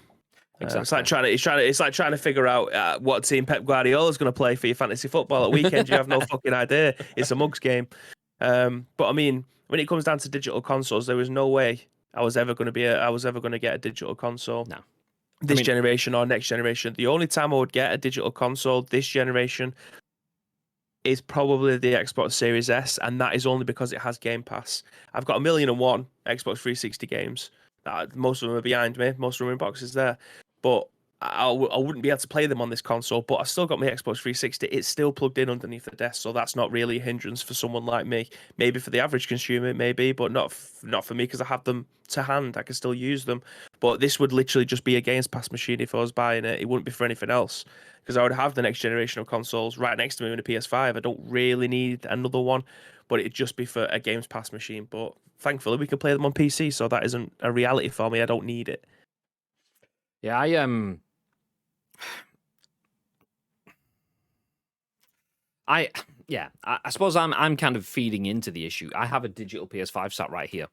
Exactly. It's like trying to figure out what team Pep Guardiola is going to play for your fantasy football at weekend. You have no fucking idea. It's a mugs game. But I mean, when it comes down to digital consoles, there was no way I was ever going to get a digital console. No. This generation or next generation. The only time I would get a digital console this generation is probably the Xbox Series S, and that is only because it has Game Pass. I've got 1,000,001 Xbox 360 games. Most of them are behind me. Most of them are in boxes there. But I wouldn't be able to play them on this console, but I've still got my Xbox 360. It's still plugged in underneath the desk, so that's not really a hindrance for someone like me. Maybe for the average consumer, maybe, but not for me, because I have them to hand. I can still use them. But this would literally just be a Games Pass machine if I was buying it. It wouldn't be for anything else, because I would have the next generation of consoles right next to me with a PS5. I don't really need another one, but it'd just be for a Games Pass machine. But thankfully, we can play them on PC, so that isn't a reality for me. I don't need it. Yeah, I suppose I'm kind of feeding into the issue. I have a digital PS5 sat right here.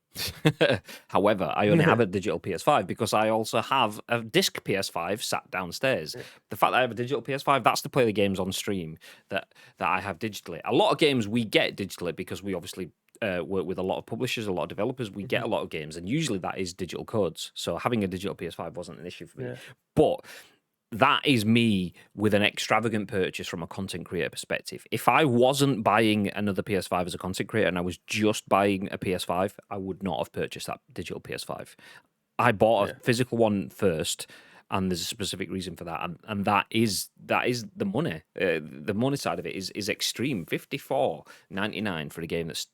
However, I only have a digital PS5 because I also have a disc PS5 sat downstairs. Yeah. The fact that I have a digital PS5, that's to play the games on stream that I have digitally. A lot of games we get digitally because we obviously work with a lot of publishers, a lot of developers. We get a lot of games, and usually that is digital codes. So having a digital PS5 wasn't an issue for me. Yeah. But that is me with an extravagant purchase from a content creator perspective. If I wasn't buying another PS5 as a content creator and I was just buying a PS5, I would not have purchased that digital PS5. I bought a physical one first, and there's a specific reason for that, and that is the money. The money side of it is extreme. $54.99 for a game that's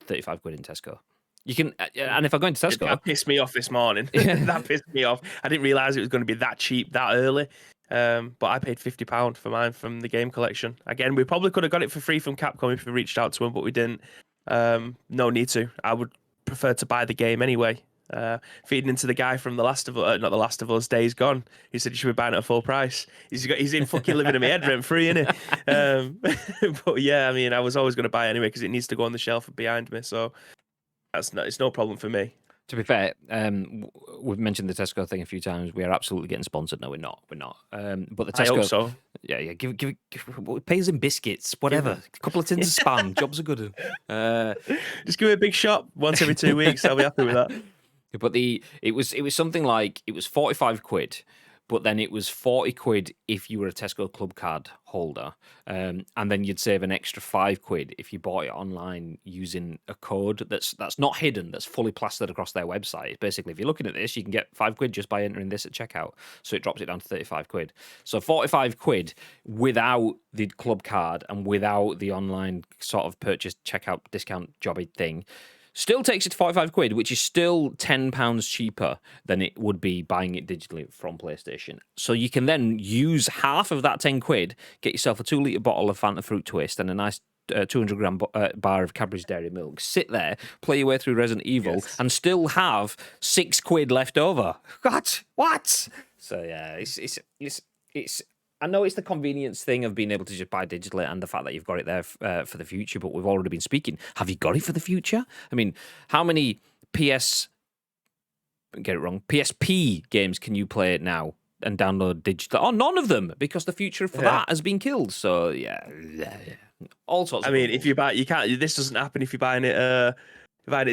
£35 in Tesco. You can, and if I go into Tesco, that pissed me off this morning. That pissed me off. I didn't realize it was going to be that cheap that early. But I paid £50 for mine from the game collection. Again, we probably could have got it for free from Capcom if we reached out to them, but we didn't. No need to. I would prefer to buy the game anyway. Feeding into the guy from not the Last of Us, Days Gone. He said you should be buying it at full price. He's in fucking living in my head rent free, isn't it? But yeah, I mean, I was always going to buy it anyway because it needs to go on the shelf behind me. So it's no problem for me. To be fair, we've mentioned the Tesco thing a few times. We are absolutely getting sponsored. No, we're not. We're not. But the Tesco, I hope so. yeah. Give pay us in biscuits, whatever. A couple of tins of spam. Jobs are good. Just give me a big shop once every 2 weeks. I'll be happy with that. But it was something like it was 45 quid, but then it was 40 quid if you were a Tesco Club card holder, and then you'd save an extra 5 quid if you bought it online using a code that's not hidden, that's fully plastered across their website. Basically, if you're looking at this, you can get 5 quid just by entering this at checkout, so it drops it down to 35 quid. So 45 quid without the club card and without the online sort of purchase checkout discount jobby thing. Still takes it to 45 quid, which is still £10 cheaper than it would be buying it digitally from PlayStation. So you can then use half of that 10 quid, get yourself a 2-litre bottle of Fanta Fruit Twist and a nice 200-gram bar of Cadbury's Dairy Milk, sit there, play your way through Resident Evil, and still have 6 quid left over. What? So yeah, it's I know it's the convenience thing of being able to just buy digitally and the fact that you've got it there for the future, but we've already been speaking. Have you got it for the future? I mean, how many PSP games can you play now and download digital? Oh, none of them, because the future for that has been killed. So, yeah. All sorts of if you buy, you can't, this doesn't happen if you're buying it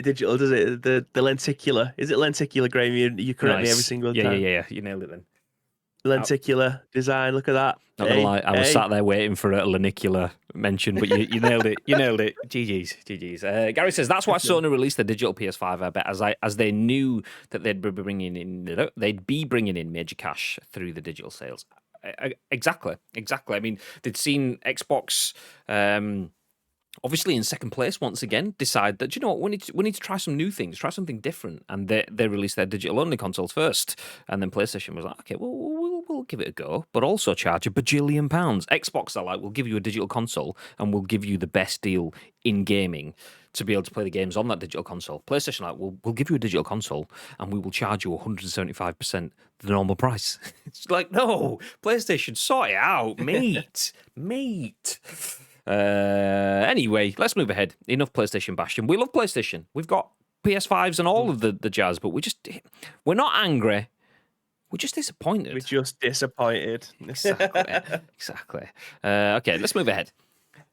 digital, does it? The lenticular. Is it lenticular, Graham? You correct me every single time. Yeah. You nailed it then. Lenticular design. Look at that. Not gonna lie, I was sat there waiting for a lenicular mention, but you nailed it. You nailed it. GG's. Gary says that's why Sony released the digital PS5. I bet as they knew that they'd be bringing in major cash through the digital sales. Exactly. I mean, they'd seen Xbox. Obviously in second place once again, decide that, you know what, we need to try some new things, try something different, and they released their digital only consoles first, and then PlayStation was like, okay, well we'll give it a go, but also charge £1 bajillion. Xbox are like, we'll give you a digital console and we'll give you the best deal in gaming to be able to play the games on that digital console. PlayStation are like, we'll give you a digital console and we will charge you 175% the normal price. It's like, no, PlayStation, sort it out, mate. Anyway, let's move ahead. Enough PlayStation bashing. We love PlayStation. We've got PS5s and all of the jazz, but we're not angry. We're just disappointed. Exactly. Okay, let's move ahead.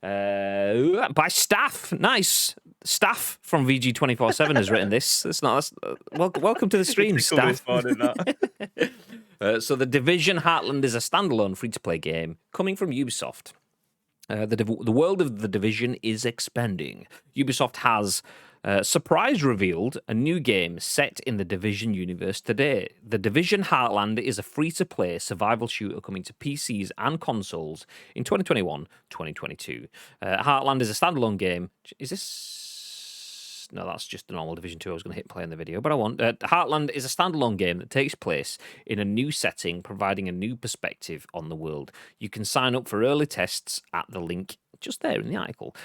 By Staff. Nice. Staff from VG247 has written this. Welcome to the stream, Staff. So The Division Heartland is a standalone free-to-play game coming from Ubisoft. The world of The Division is expanding. Ubisoft has surprise revealed a new game set in the Division universe today. The Division Heartland is a free-to-play survival shooter coming to PCs and consoles in 2021-2022. Heartland is a standalone game. Is this... No, that's just the normal Division 2 I was going to hit play in the video, but I want... Heartland is a standalone game that takes place in a new setting, providing a new perspective on the world. You can sign up for early tests at the link just there in the article.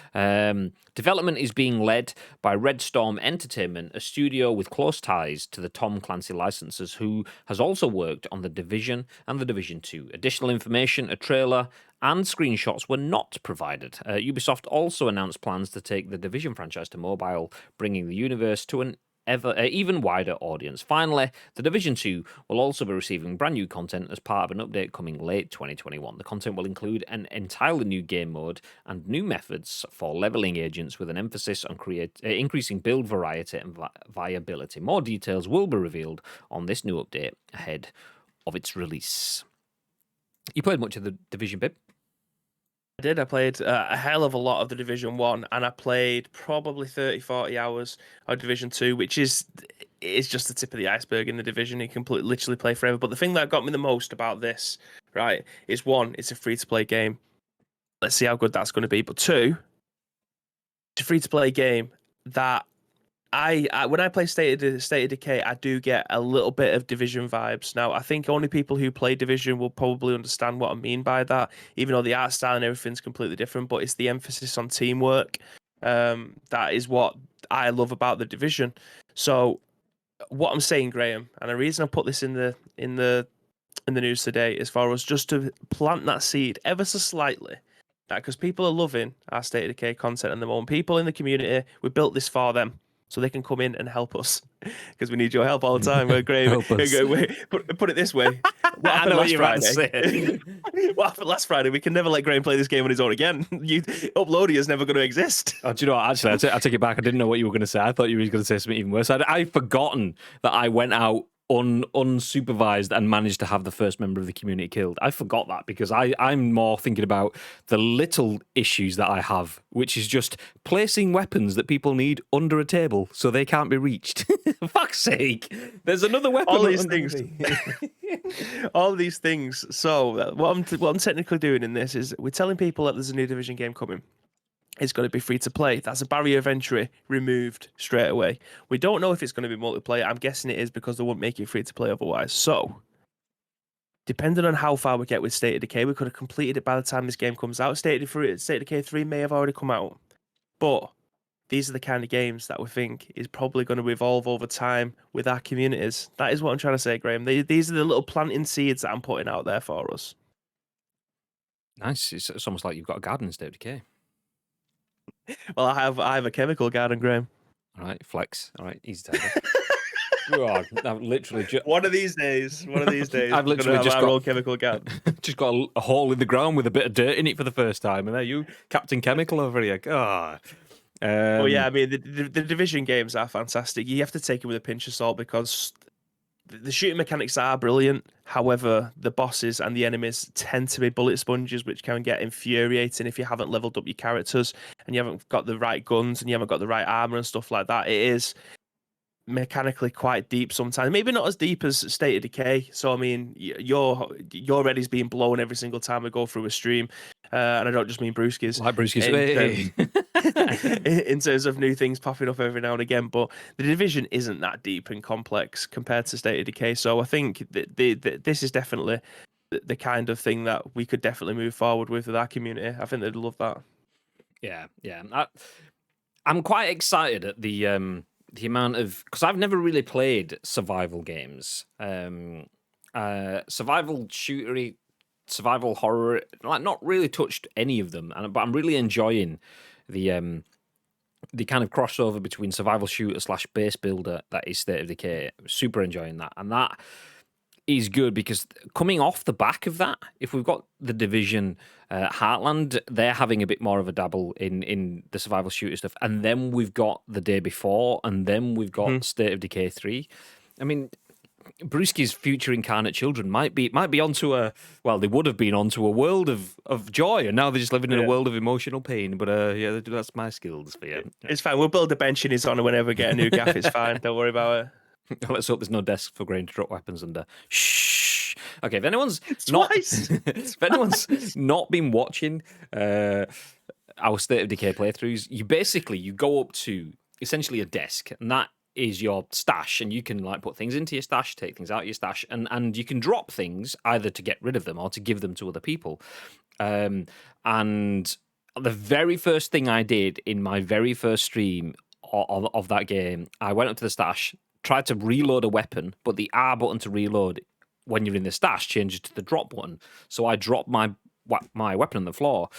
Development is being led by Red Storm Entertainment, a studio with close ties to the Tom Clancy licenses, who has also worked on The Division and The Division 2. Additional information, a trailer, and screenshots were not provided. Ubisoft also announced plans to take the Division franchise to mobile, bringing the universe to an even wider audience. Finally, The Division 2 will also be receiving brand new content as part of an update coming late 2021. The content will include an entirely new game mode and new methods for leveling agents, with an emphasis on increasing build variety and viability. More details will be revealed on this new update ahead of its release. You played much of The Division, Bib? I did. I played a hell of a lot of The Division 1, and I played probably 30, 40 hours of Division 2, which is just the tip of the iceberg in The Division. You can literally play forever. But the thing that got me the most about this, right, is one, it's a free-to-play game. Let's see how good that's going to be. But two, it's a free-to-play game that I when I play State of Decay, I do get a little bit of Division vibes. Now, I think only people who play Division will probably understand what I mean by that, even though the art style and everything's completely different, but it's the emphasis on teamwork. That is what I love about The Division. So what I'm saying, Graham, and the reason I put this in the news today, as far as just to plant that seed ever so slightly, that because people are loving our State of Decay content and the moment, people in the community, we built this for them. so they can come in and help us because we need your help all the time. We're great. Help us. Put it this way. What I happened know what last you're about to Friday? What happened last Friday? We can never let Graham play this game on his own again. Uploading is never going to exist. Oh, do you know what? Actually, I take it back. I didn't know what you were going to say. I thought you were going to say something even worse. I'd forgotten that I went out unsupervised and managed to have the first member of the community killed. I forgot that because I'm more thinking about the little issues that I have, which is just placing weapons that people need under a table so they can't be reached. For fuck's sake, there's another weapon. All these things. All these things. So what I'm technically doing in this is we're telling people that there's a new Division game coming. It's going to be free to play. That's a barrier of entry removed straight away. We don't know if it's going to be multiplayer. I'm guessing it is because they won't make it free to play otherwise. So, depending on how far we get with State of Decay, we could have completed it by the time this game comes out. State of Decay 3 may have already come out. But these are the kind of games that we think is probably going to evolve over time with our communities. That is what I'm trying to say, Graham. These are the little planting seeds that I'm putting out there for us. Nice. It's almost like you've got a garden in State of Decay. Well, I have a chemical garden, Graham. All right, flex. All right, easy time. God, I've literally one of these days, I've literally just got our own chemical garden. Just got a hole in the ground with a bit of dirt in it for the first time, and there you, Captain Chemical over here. God. Well, yeah, I mean, the Division games are fantastic. You have to take it with a pinch of salt because the shooting mechanics are brilliant. However, the bosses and the enemies tend to be bullet sponges, which can get infuriating if you haven't leveled up your characters and you haven't got the right guns and you haven't got the right armor and stuff like that. It is mechanically quite deep sometimes. Maybe not as deep as State of Decay. So, I mean, your Ready's being blown every single time we go through a stream. And I don't just mean brewskis. Like brewskis. In terms of new things popping up every now and again. But the Division isn't that deep and complex compared to State of Decay. So I think this is definitely the kind of thing that we could definitely move forward with our community. I think they'd love that. Yeah. I'm quite excited at the amount of, because I've never really played survival games. Survival shootery, survival horror, like not really touched any of them, but I'm really enjoying the kind of crossover between survival shooter / base builder that is State of Decay. Super enjoying that, and that is good because coming off the back of that, if we've got the Division, Heartland, they're having a bit more of a dabble in the survival shooter stuff, and then we've got the day before, and then we've got State of Decay 3. I mean, Brewski's future incarnate children might be onto they would have been onto a world of joy, and now they're just living in a world of emotional pain. But yeah, that's my skills for you. It's fine. We'll build a bench in his honor whenever we get a new gaff. It's fine. Don't worry about it. Let's hope there's no desk for Grain to drop weapons under. Shh. Okay, if anyone's not been watching our State of Decay playthroughs, you go up to essentially a desk, and that is your stash, and you can like put things into your stash, take things out of your stash, and you can drop things either to get rid of them or to give them to other people. And the very first thing I did in my very first stream of that game, I went up to the stash, tried to reload a weapon, but the R button to reload when you're in the stash changes to the drop button. So I dropped my weapon on the floor.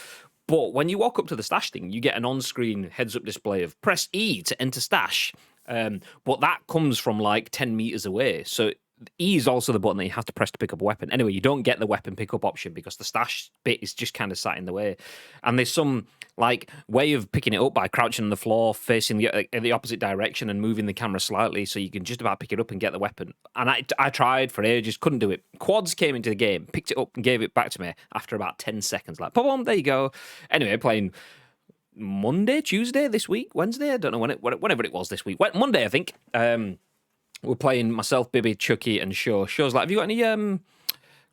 But when you walk up to the stash thing, you get an on-screen heads-up display of press E to enter stash. But that comes from like 10 meters away. So E is also the button that you have to press to pick up a weapon. Anyway, you don't get the weapon pickup option because the stash bit is just kind of sat in the way. And there's some like way of picking it up by crouching on the floor, facing the opposite direction and moving the camera slightly so you can just about pick it up and get the weapon. And I tried for ages, couldn't do it. Quads came into the game, picked it up and gave it back to me after about 10 seconds. Like, boom, there you go. Anyway, playing Monday, Tuesday this week, Wednesday, I don't know whenever it was this week. Monday, I think. We're playing myself, Bibby, Chucky, and Show. Show's like, have you got any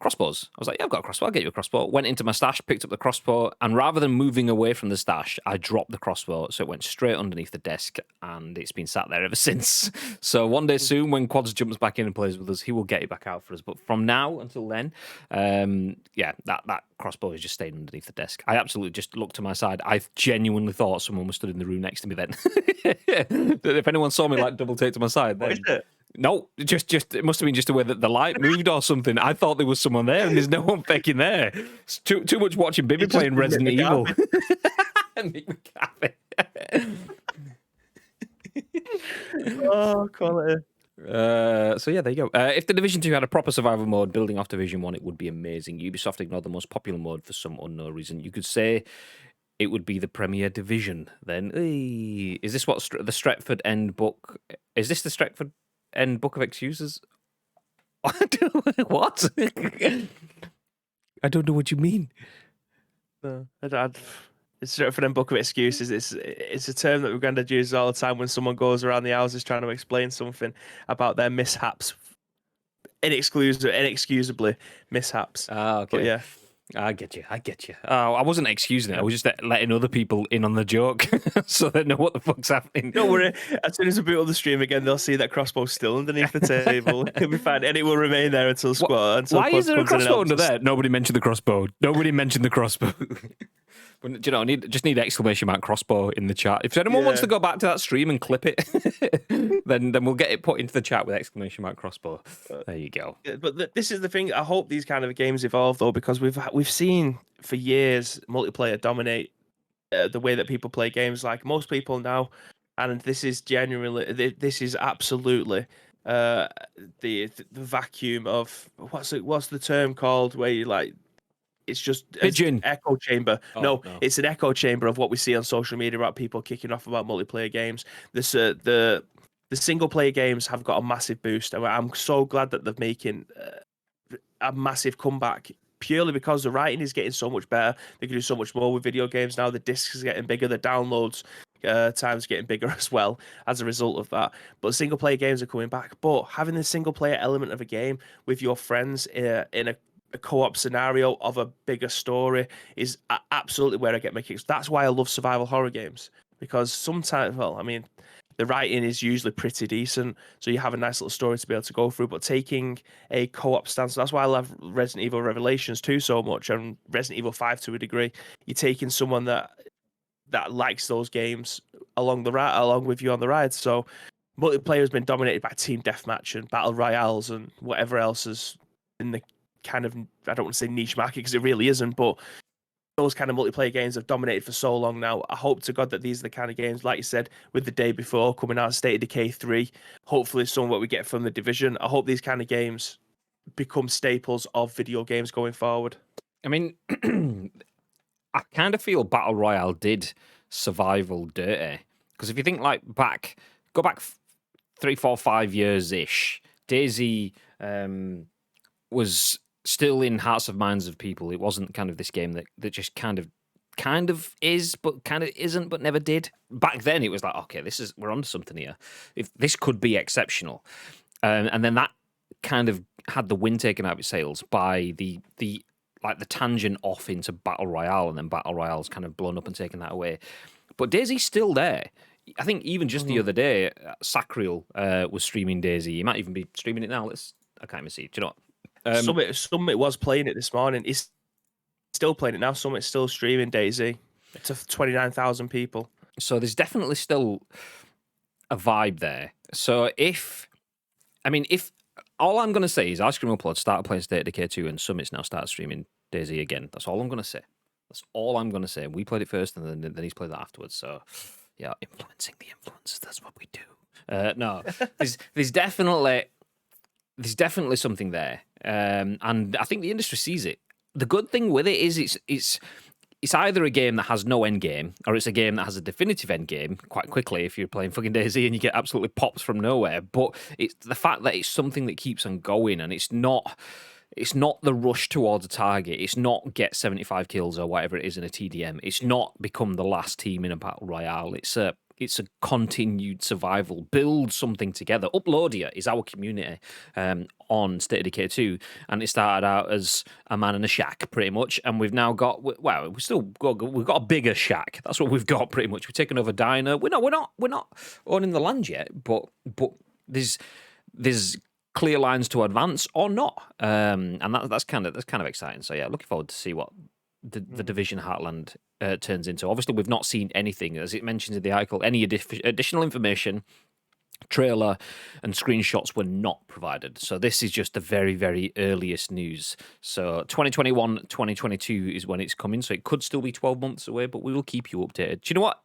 crossbows? I was like, yeah, I've got a crossbow. I'll get you a crossbow. Went into my stash, picked up the crossbow, and rather than moving away from the stash, I dropped the crossbow, so it went straight underneath the desk, and it's been sat there ever since. So one day soon, when Quads jumps back in and plays with us, he will get it back out for us. But from now until then, that crossbow is just staying underneath the desk. I absolutely just looked to my side. I genuinely thought someone was stood in the room next to me then. If anyone saw me like double take to my side, then... What is it? No, just it must have been just the way that the light moved or something. I thought there was someone there, and there's no one fucking there. It's too much watching Bibby playing Resident Evil. Nick McCaffrey. Oh, quality. So yeah, there you go. If the Division 2 had a proper survival mode building off Division 1, it would be amazing. Ubisoft ignored the most popular mode for some unknown reason. You could say it would be the Premier Division then. Hey, is this what the Stretford End book? Is this the Stretford End book of excuses? What? I don't know what you mean. No, it's for them book of excuses. It's a term that we're going to use all the time when someone goes around the houses trying to explain something about their mishaps, inexcusably mishaps. Ah, okay. But yeah, I get you. Oh, I wasn't excusing it. I was just letting other people in on the joke so they know what the fuck's happening. don't worry. As soon as we boot up the stream again, they'll see that crossbow's still underneath the table. It'll be fine, and it will remain there until squad. Why is there a crossbow under there? Nobody mentioned the crossbow. Nobody mentioned the crossbow. But, do you know, just need exclamation mark crossbow in the chat. If anyone wants to go back to that stream and clip it, then we'll get it put into the chat with exclamation mark crossbow. There you go. But this is the thing. I hope these kind of games evolve though, because we've seen for years multiplayer dominate the way that people play games. Like most people now, and this is genuinely, this is absolutely the vacuum of what's the term called where you like. It's just Pigeon. Echo chamber. Oh, no, no, it's an echo chamber of what we see on social media about people kicking off about multiplayer games. The single player games have got a massive boost, and I'm so glad that they're making a massive comeback purely because the writing is getting so much better. They can do so much more with video games now. The discs are getting bigger, the downloads times getting bigger as well as a result of that. But single player games are coming back. But having the single player element of a game with your friends in a co-op scenario of a bigger story is absolutely where I get my kicks. That's why I love survival horror games, because sometimes, well, I mean, the writing is usually pretty decent, so you have a nice little story to be able to go through, but taking a co-op stance, that's why I love Resident Evil Revelations 2 so much, and Resident Evil 5 to a degree. You're taking someone that likes those games along with you on the ride. So multiplayer has been dominated by team deathmatch and battle royales and whatever else is in the kind of, I don't want to say niche market because it really isn't, but those kind of multiplayer games have dominated for so long now. I hope to God that these are the kind of games, like you said, with the day before coming out, State of Decay 3, hopefully some of what we get from the Division. I hope these kind of games become staples of video games going forward. I mean, I kind of feel Battle Royale did survival dirty. Because if you think like go back 3, 4, 5 years-ish, DayZ was still in hearts of minds of people. It wasn't kind of this game that just kind of is, but kind of isn't, but never did. Back then, it was like, okay, we're onto something here. If this could be exceptional, and then that kind of had the wind taken out of its sails by the tangent off into Battle Royale, and then Battle Royale's kind of blown up and taken that away. But DayZ's still there. I think even just the other day, Sacriel was streaming DayZ. He might even be streaming it now. I can't even see. Do you know what? Summit was playing it this morning. He's still playing it now. Summit's still streaming DayZ to 29,000 people. So there's definitely still a vibe there. So if all I'm going to say is Ice Cream Upload started playing State of Decay 2 and Summit's now started streaming DayZ again. That's all I'm going to say. That's all I'm going to say. We played it first and then he's played that afterwards. So yeah, influencing the influencers. That's what we do. No, there's definitely something there. And I think the industry sees it. The good thing with it is it's either a game that has no end game, or it's a game that has a definitive end game quite quickly if you're playing fucking DayZ and you get absolutely pops from nowhere. But it's the fact that it's something that keeps on going, and it's not the rush towards a target. It's not get 75 kills or whatever it is in a TDM. It's not become the last team in a battle royale. It's a continued survival. Build something together. Uploadia is our community on State of Decay 2, and it started out as a man in a shack, pretty much, and we've now got we've got a bigger shack. That's what we've got, pretty much. We've taken over Diner. We're not owning the land yet, but there's clear lines to advance or not, and that's kind of exciting. So yeah, looking forward to see what the Division Heartland turns into. Obviously, we've not seen anything, as it mentions in the article. Any additional information, trailer, and screenshots were not provided. So this is just the very, very earliest news. So 2021, 2022 is when it's coming. So it could still be 12 months away, but we will keep you updated. Do you know what?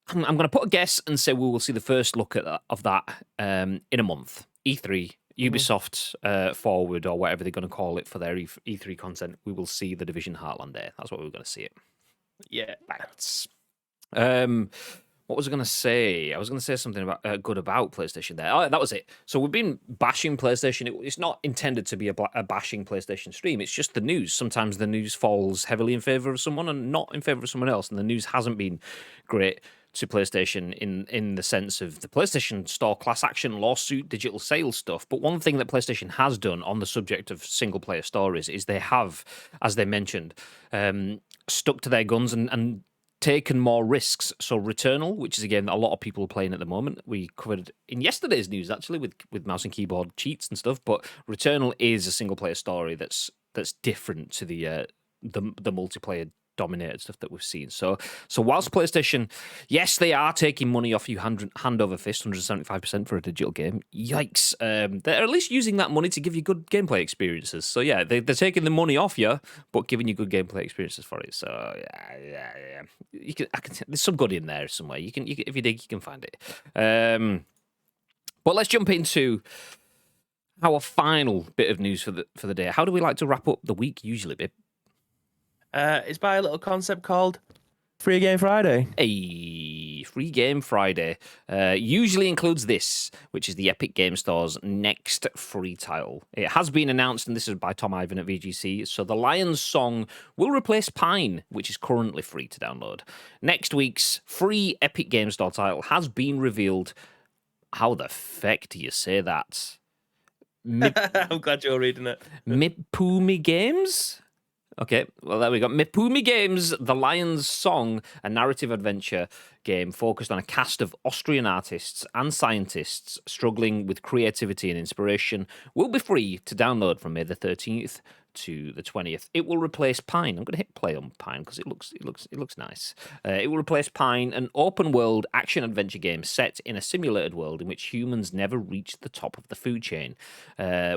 I'm going to put a guess and say we will see the first look of that in a month. E3, Ubisoft Forward, or whatever they're going to call it for their E3 content. We will see the Division Heartland there. That's what we're going to see it. Yeah. Thanks. What was I going to say? I was going to say something about good about PlayStation there. Oh, that was it. So we've been bashing PlayStation. It's not intended to be a bashing PlayStation stream. It's just the news. Sometimes the news falls heavily in favor of someone and not in favor of someone else. And the news hasn't been great to PlayStation in the sense of the PlayStation Store class action lawsuit, digital sales stuff. But one thing that PlayStation has done on the subject of single player stories is they have, as they mentioned, stuck to their guns and taken more risks. So Returnal, which is a game that a lot of people are playing at the moment, we covered in yesterday's news actually with mouse and keyboard cheats and stuff. But Returnal is a single player story that's different to the multiplayer dominated stuff that we've seen. So whilst PlayStation, yes, they are taking money off you hand over fist, 175% for a digital game. Yikes! They're at least using that money to give you good gameplay experiences. So yeah, they're taking the money off you, but giving you good gameplay experiences for it. So yeah. There's some good in there somewhere. You can if you dig, you can find it. But let's jump into our final bit of news for the day. How do we like to wrap up the week usually, babe? It's by a little concept called Free Game Friday. A Free Game Friday usually includes this, which is the Epic Game Store's next free title. It has been announced, and this is by Tom Ivan at VGC, so The Lion's Song will replace Pine, which is currently free to download. Next week's free Epic Game Store title has been revealed. How the feck do you say that? I'm glad you're reading it. Mipumi Games? Okay, well, there we go. Mipumi Games, The Lion's Song, a narrative adventure game focused on a cast of Austrian artists and scientists struggling with creativity and inspiration, will be free to download from May the 13th to the 20th. It will replace Pine. I'm going to hit play on Pine because it looks nice. It will replace Pine, an open-world action-adventure game set in a simulated world in which humans never reach the top of the food chain,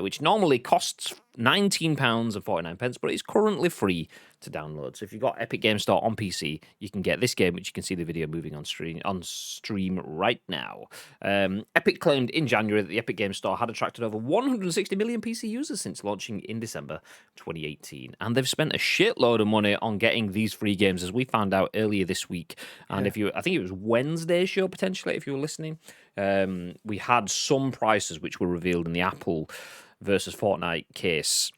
which normally costs £19.49, but it's currently free to download. So if you've got Epic Game Store on PC, you can get this game, which you can see the video moving on stream right now. Epic claimed in January that the Epic Game Store had attracted over 160 million PC users since launching in December 2018, and they've spent a shitload of money on getting these free games, as we found out earlier this week. And I think it was Wednesday's show potentially, if you were listening, we had some prices which were revealed in the Apple versus Fortnite case.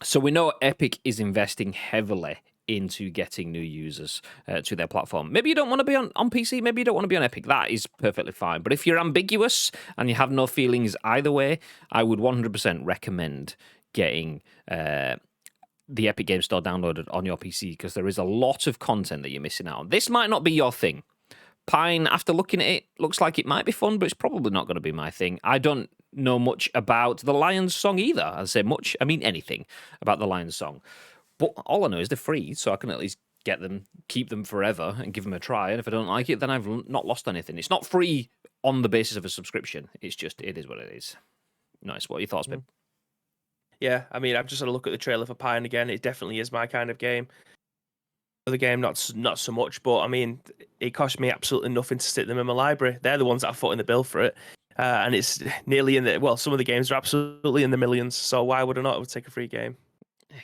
So we know Epic is investing heavily into getting new users to their platform. Maybe you don't want to be on PC, maybe you don't want to be on Epic. That is perfectly fine. But if you're ambiguous and you have no feelings either way, I would 100% recommend getting the Epic Game Store downloaded on your PC, because there is a lot of content that you're missing out on. This might not be your thing. Pine, after looking at it, looks like it might be fun, but it's probably not going to be my thing. I don't know much about The Lion's Song either. I say much, I mean anything about The Lion's Song. But all I know is they're free, so I can at least get them, keep them forever, and give them a try. And if I don't like it, then I've not lost anything. It's not free on the basis of a subscription. It's just, it is what it is. Nice. What are your thoughts, babe? Yeah, I mean, I've just had a look at the trailer for Pine again. It definitely is my kind of game. The game, not so much, but I mean, it cost me absolutely nothing to stick them in my library. They're the ones that I put in the bill for it, and it's nearly in the, well, some of the games are absolutely in the millions, so why would I not take a free game?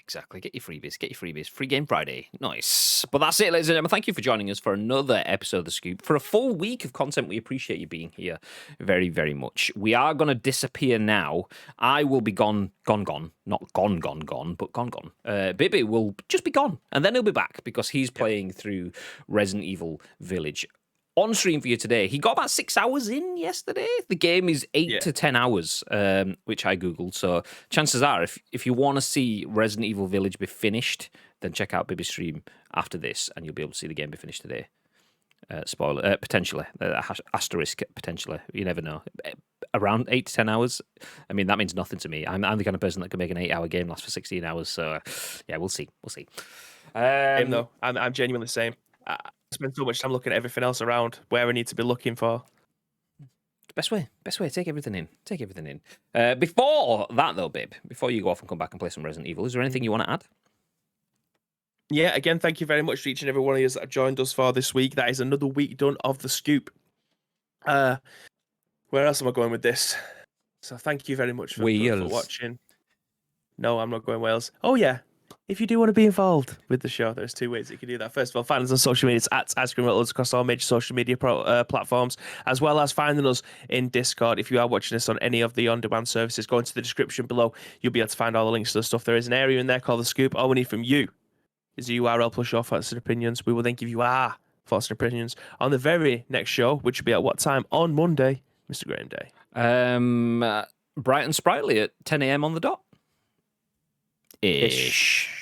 Exactly. Get your freebies. Free Game Friday. Nice. But that's it, ladies and gentlemen. Thank you for joining us for another episode of The Scoop. For a full week of content, we appreciate you being here very, very much. We are going to disappear now. I will be gone. Not gone, but gone. Bibby will just be gone, and then he'll be back because he's playing through Resident Evil Village. On stream for you today. He got about 6 hours in yesterday. The game is 8 to 10 hours, which I Googled. So chances are, if you want to see Resident Evil Village be finished, then check out Bibby's stream after this, and you'll be able to see the game be finished today. Spoiler, potentially. Asterisk, potentially. You never know. Around 8 to 10 hours. I mean, that means nothing to me. I'm the kind of person that can make an 8-hour game last for 16 hours. So, yeah, we'll see. Same though. I'm genuinely the same. I spend so much time looking at everything else around where I need to be looking for. Best way. Take everything in. Before that, though, babe, before you go off and come back and play some Resident Evil, is there anything you want to add? Yeah, again, thank you very much to each and every one of you that have joined us for this week. That is another week done of the scoop. Where else am I going with this? So thank you very much for watching. No, I'm not going Wales. Oh yeah, if you do want to be involved with the show, there's two ways you can do that. First of all, find us on social media. It's at Ice Cream Riddles across all major social media platforms, as well as finding us in Discord. If you are watching this on any of the on-demand services, go into the description below. You'll be able to find all the links to the stuff. There is an area in there called the Scoop. All we need from you is a URL plus your thoughts and opinions. We will then give you our thoughts and opinions on the very next show, which will be at what time? On Monday, Mr. Graham Day. Bright and sprightly at 10 a.m. on the dot. Ish.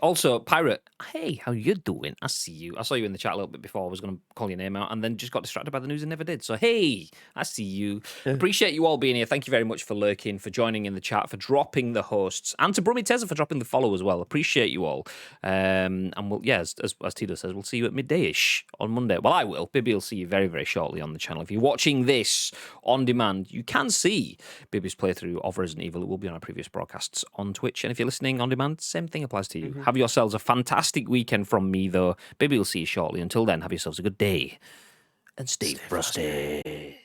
Also, Pirate, hey, how you doing? I see you. I saw you in the chat a little bit before. I was going to call your name out and then just got distracted by the news and never did. So, hey, I see you. Appreciate you all being here. Thank you very much for lurking, for joining in the chat, for dropping the hosts, and to Brummy Tezza for dropping the follow as well. Appreciate you all. And we'll, yeah, as Tito says, we'll see you at midday-ish on Monday. Well, I will. Bibby will see you very, very shortly on the channel. If you're watching this on demand, you can see Bibby's playthrough of Resident Evil. It will be on our previous broadcasts on Twitch. And if you're listening on demand, same thing applies to you. Have yourselves a fantastic weekend from me, though. Bibby will see you shortly. Until then, have yourselves a good day and stay frosty.